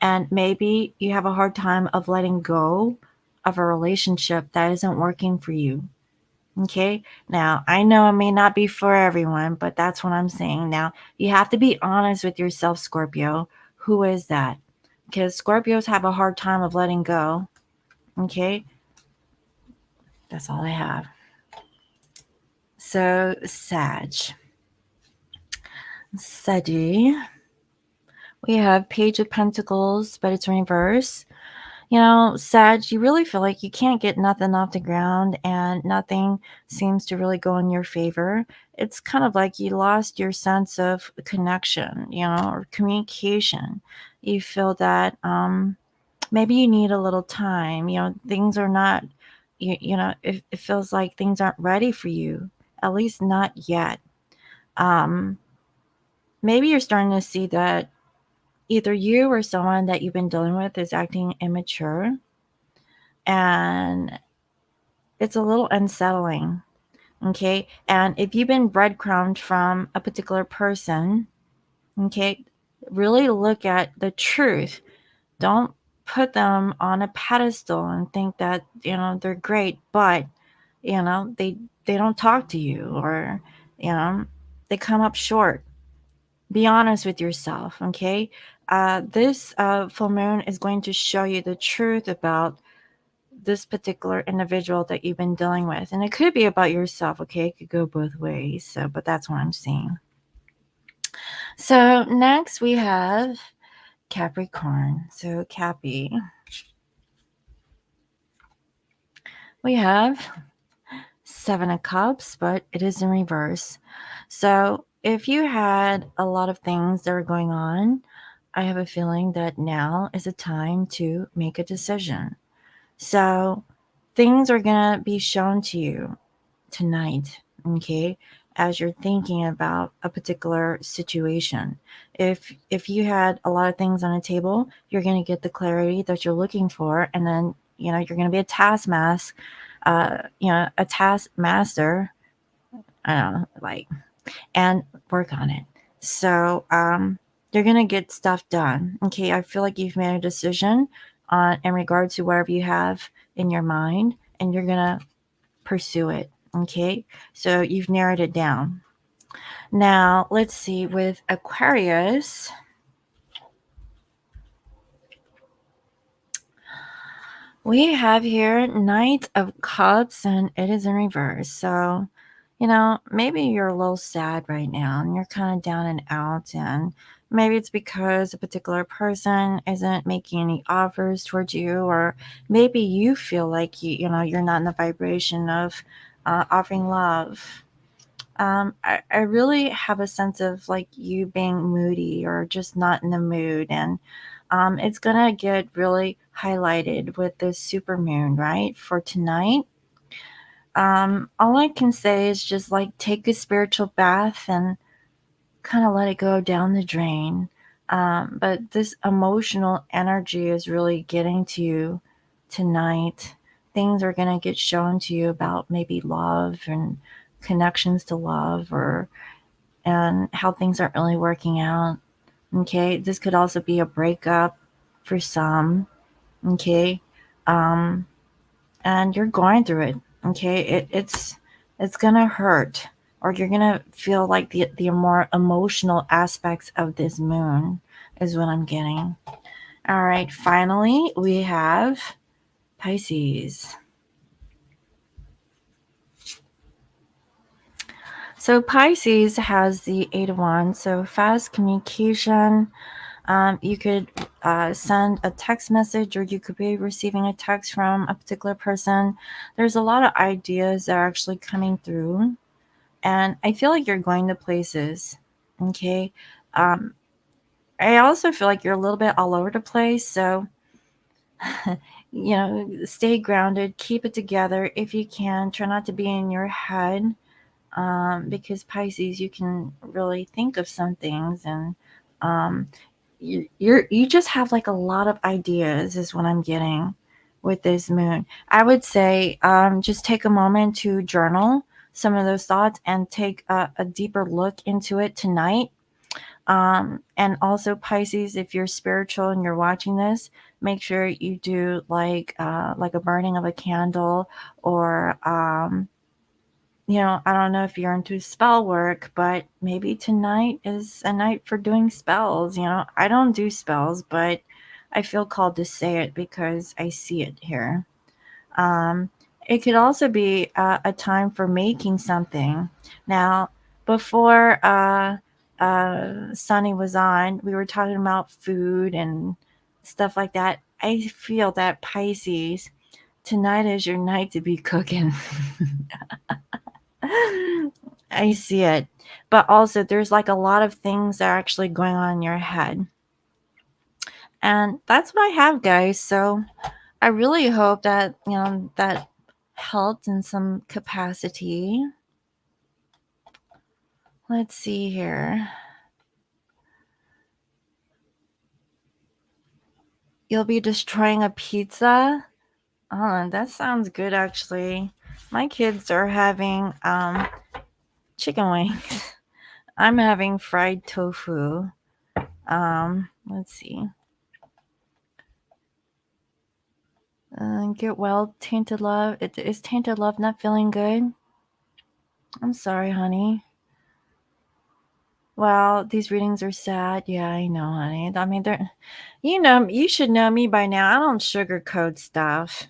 [SPEAKER 2] And maybe you have a hard time of letting go of a relationship that isn't working for you. Okay. Now, I know it may not be for everyone, but that's what I'm saying. Now, you have to be honest with yourself, Scorpio. Who is that? Because Scorpios have a hard time of letting go. Okay. That's all I have. So, Saggy. We have Page of Pentacles, but it's reverse. You know, Sag, you really feel like you can't get nothing off the ground and nothing seems to really go in your favor. It's kind of like you lost your sense of connection, or communication. You feel that maybe you need a little time. Things are not, it feels like things aren't ready for you, at least not yet. Maybe you're starting to see that either you or someone that you've been dealing with is acting immature, and it's a little unsettling. Okay. And if you've been breadcrumbed from a particular person, okay, really look at the truth. Don't put them on a pedestal and think that, they're great, but, they don't talk to you, or, they come up short. Be honest with yourself, okay? This full moon is going to show you the truth about this particular individual that you've been dealing with. And it could be about yourself, okay? It could go both ways. So, but that's what I'm seeing. So next we have Capricorn. So Cappy. We have 7 of Cups, but it is in reverse. So if you had a lot of things that are going on, I have a feeling that now is a time to make a decision. So things are going to be shown to you tonight, okay, as you're thinking about a particular situation. If you had a lot of things on a table, you're going to get the clarity that you're looking for, and then you're going to be a taskmaster. A taskmaster. I don't know, and work on it. So you're going to get stuff done. Okay, I feel like you've made a decision in regard to whatever you have in your mind, and you're going to pursue it. Okay, so you've narrowed it down. Now let's see with Aquarius. We have here Knight of Cups, and it is in reverse. So, maybe you're a little sad right now and you're kind of down and out, and maybe it's because a particular person isn't making any offers towards you, or maybe you feel like you're not in the vibration of offering love. I really have a sense of like you being moody or just not in the mood, and it's gonna get really highlighted with this super moon, right, for tonight. All I can say is just like take a spiritual bath and kind of let it go down the drain. But this emotional energy is really getting to you tonight. Things are going to get shown to you about maybe love and connections to love, and how things aren't really working out. Okay, this could also be a breakup for some. Okay, um, and you're going through it. Okay, it's gonna hurt, or you're gonna feel like the more emotional aspects of this moon is what I'm getting. All right, finally we have Pisces. So Pisces has the 8 of Wands, so fast communication. You could send a text message, or you could be receiving a text from a particular person. There's a lot of ideas that are actually coming through, and I feel like you're going to places. Okay. I also feel like you're a little bit all over the place. So stay grounded, keep it together if you can. Try not to be in your head, because Pisces, you can really think of some things, and um, you just have like a lot of ideas, is what I'm getting with this moon. I would say just take a moment to journal some of those thoughts and take a deeper look into it tonight. And also Pisces, if you're spiritual and you're watching this, make sure you do like a burning of a candle, or I don't know if you're into spell work, but maybe tonight is a night for doing spells. I don't do spells, but I feel called to say it because I see it here. Um, it could also be a time for making something. Now, before Sunny was on, we were talking about food and stuff like that. I feel that Pisces, tonight is your night to be cooking. I see it. But also, there's like a lot of things that are actually going on in your head. And that's what I have, guys. So I really hope that, that helped in some capacity. Let's see here. You'll be destroying a pizza? Oh, that sounds good, actually. My kids are having chicken wings. I'm having fried tofu. Let's see. Get well, Tainted Love. Is Tainted Love not feeling good? I'm sorry, honey. Well, these readings are sad. Yeah, I know, honey. I mean, they're, you should know me by now. I don't sugarcoat stuff.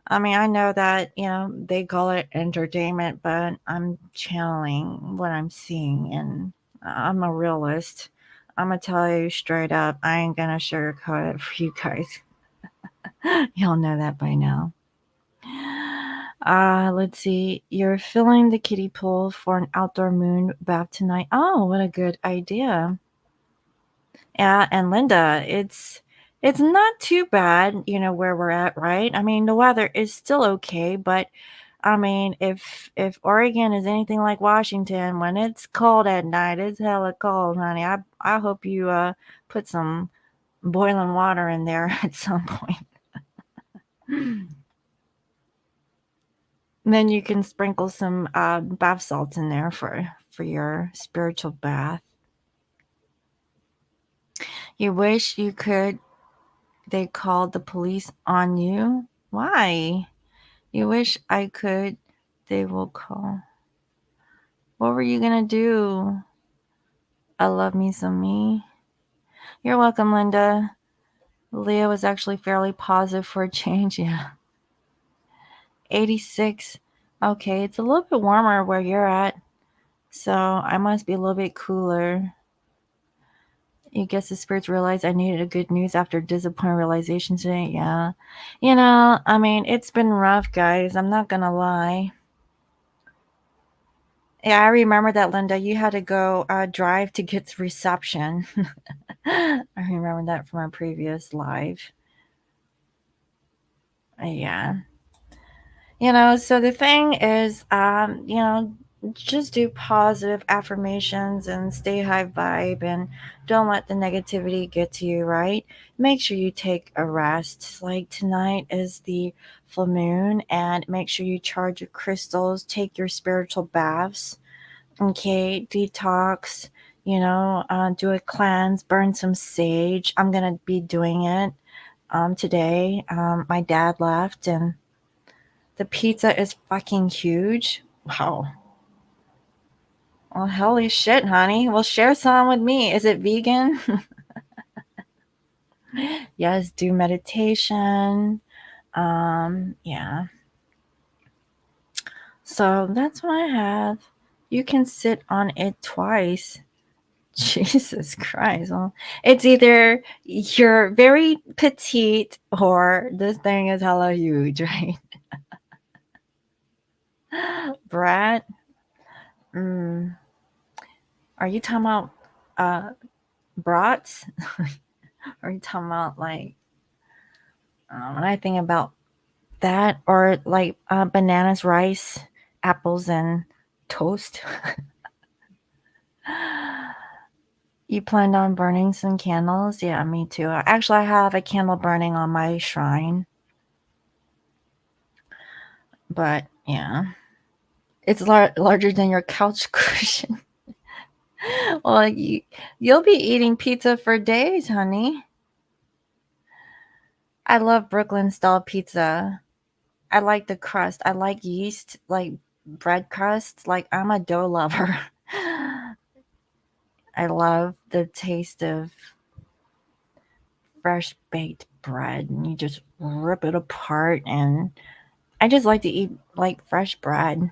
[SPEAKER 2] I mean, I know that, they call it entertainment, but I'm channeling what I'm seeing, and I'm a realist. I'm going to tell you straight up, I ain't going to sugarcoat it for you guys. Y'all know that by now. Let's see. You're filling the kiddie pool for an outdoor moon bath tonight. Oh, what a good idea. Yeah, and Linda, it's not too bad, where we're at, right? I mean, the weather is still okay, but I mean, if Oregon is anything like Washington, when it's cold at night, it's hella cold, honey. I hope you put some boiling water in there at some point. Then you can sprinkle some bath salts in there for your spiritual bath. You wish you could. They called the police on you. Why? You wish I could. They will call. What were you gonna do? I love me some me. You're welcome, Linda. Leah was actually fairly positive for a change. Yeah. 86. Okay, it's a little bit warmer where you're at. So I must be a little bit cooler. You guess the spirits realized I needed a good news after disappointing realization today. Yeah. I mean, it's been rough, guys. I'm not gonna lie. Yeah, I remember that, Linda. You had to go drive to get reception. I remember that from our previous live. Yeah. So the thing is, just do positive affirmations and stay high vibe, and don't let the negativity get to you, right? Make sure you take a rest. Like tonight is the full moon, and make sure you charge your crystals, take your spiritual baths, okay? Detox, do a cleanse, burn some sage. I'm going to be doing it today. My dad left, and the pizza is fucking huge. Wow. Well, holy shit, honey. Well, share some with me. Is it vegan? Yes, do meditation. Yeah. So that's what I have. You can sit on it twice. Jesus Christ. Well, it's either you're very petite or this thing is hella huge, right? Brad? Are you talking about brats? Are you talking about like When I think about that, or like bananas, rice, apples, and toast. You planned on burning some candles? Yeah, me too. Actually, I have a candle burning on my shrine. But yeah, it's larger than your couch cushion. Well, you'll be eating pizza for days, honey. I love Brooklyn style pizza. I like the crust. I like yeast, like bread crust. Like, I'm a dough lover. I love the taste of fresh baked bread, and you just rip it apart, and I just like to eat like fresh bread.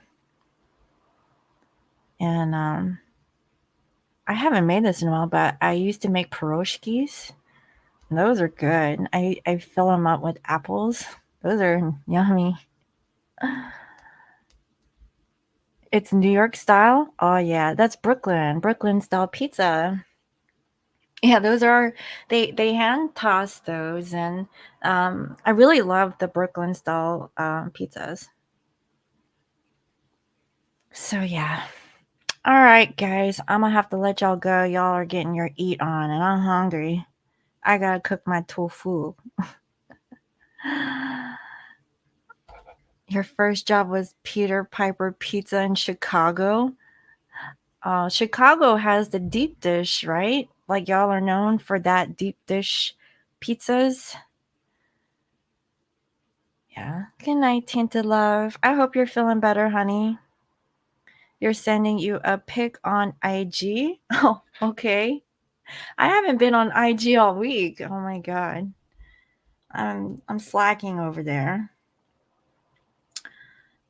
[SPEAKER 2] And I haven't made this in a while, but I used to make pierogies. Those are good. I fill them up with apples. Those are yummy. It's New York style. Oh yeah, that's Brooklyn style pizza. Yeah, those are, they hand toss those, and I really love the Brooklyn style pizzas. So yeah. All right, guys, I'm gonna have to let y'all go. Y'all are getting your eat on, and I'm hungry. I gotta cook my tofu. Your first job was Peter Piper Pizza in Chicago. Chicago has the deep dish, right? Like, y'all are known for that deep dish pizzas. Yeah. Good night, Tinted Love. I hope you're feeling better, honey. You're sending you a pic on IG. Oh, okay. I haven't been on IG all week. Oh my god. I'm slacking over there.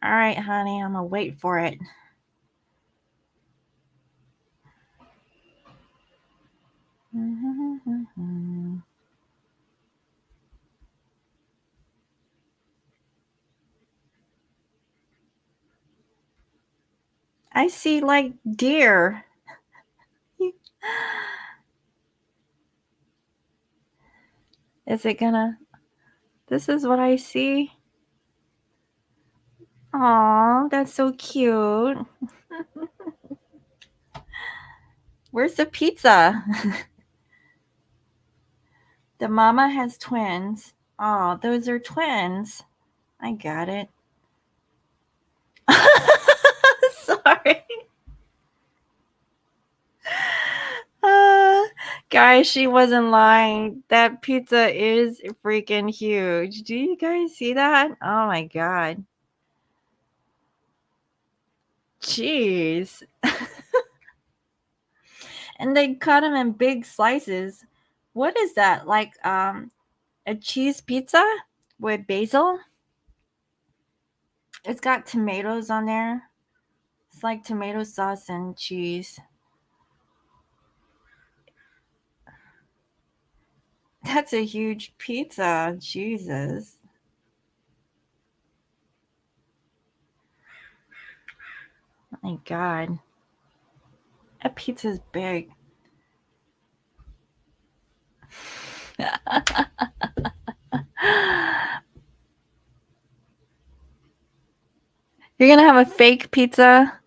[SPEAKER 2] All right, honey, I'm gonna wait for it. I see like deer. Is it gonna? This is what I see. Aw, that's so cute. Where's the pizza? The mama has twins. Oh, those are twins. I got it. Sorry. Guys, she wasn't lying. That pizza is freaking huge. Do you guys see that? Oh my god. Jeez. And they cut them in big slices. What is that? Like a cheese pizza with basil? It's got tomatoes on there. It's like tomato sauce and cheese. That's a huge pizza. Jesus. Oh my god. That pizza's big. You're gonna have a fake pizza?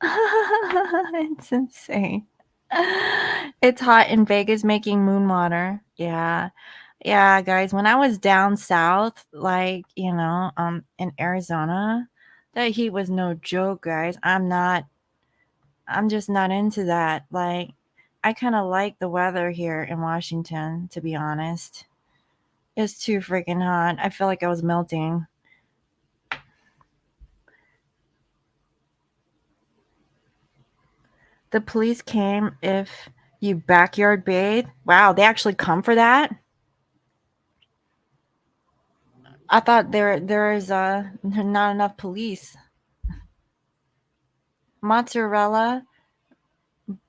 [SPEAKER 2] It's insane. It's hot in Vegas making moon water. Yeah. Yeah, guys, when I was down south, like, in Arizona, that heat was no joke, guys. I'm just not into that. Like, I kind of like the weather here in Washington, to be honest. It's too freaking hot. I feel like I was melting. The police came if you backyard bathe. Wow, they actually come for that? I thought there is not enough police. Mozzarella,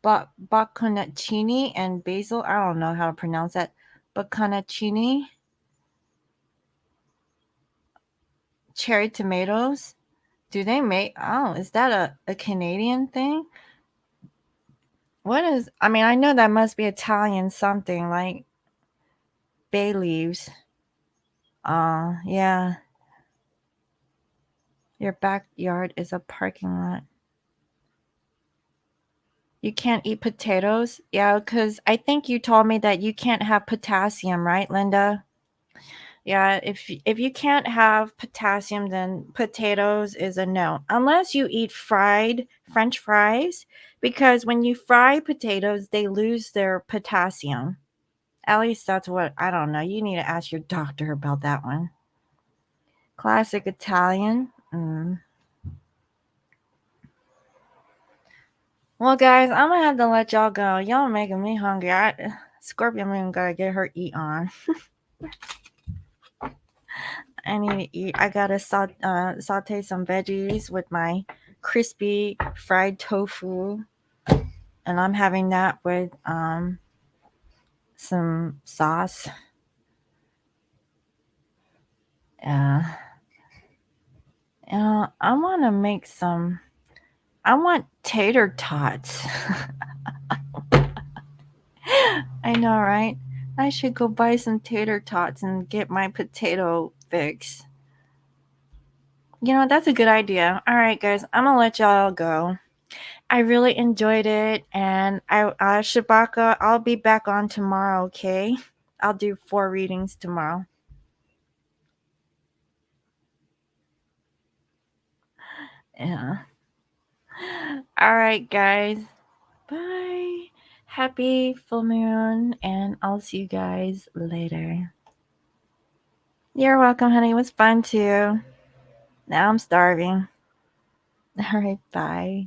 [SPEAKER 2] bocconcini, and basil. I don't know how to pronounce that. Bocconcini, cherry tomatoes. Do they make? Oh, is that a Canadian thing? What is? I mean, I know that must be Italian something like bay leaves. Yeah. Your backyard is a parking lot. You can't eat potatoes? Yeah, because I think you told me that you can't have potassium, right, Linda? Yeah, if you can't have potassium, then potatoes is a no. Unless you eat fried French fries, because when you fry potatoes, they lose their potassium. At least that's what, I don't know. You need to ask your doctor about that one. Classic Italian. Well, guys, I'm gonna have to let y'all go. Y'all making me hungry. Scorpio Moon gotta get her eat on. I need to eat. I gotta saute some veggies with my crispy fried tofu, and I'm having that with some sauce. Yeah. I want to make some. I want tater tots. I know, right? I should go buy some tater tots and get my potato fix. You know, that's a good idea. All right, guys, I'm gonna let y'all go. I really enjoyed it, and Shabaka, I'll be back on tomorrow. Okay, I'll do 4 readings tomorrow. Yeah. All right, guys. Bye. Happy full moon, and I'll see you guys later. You're welcome, honey. It was fun too. Now I'm starving. All right, bye.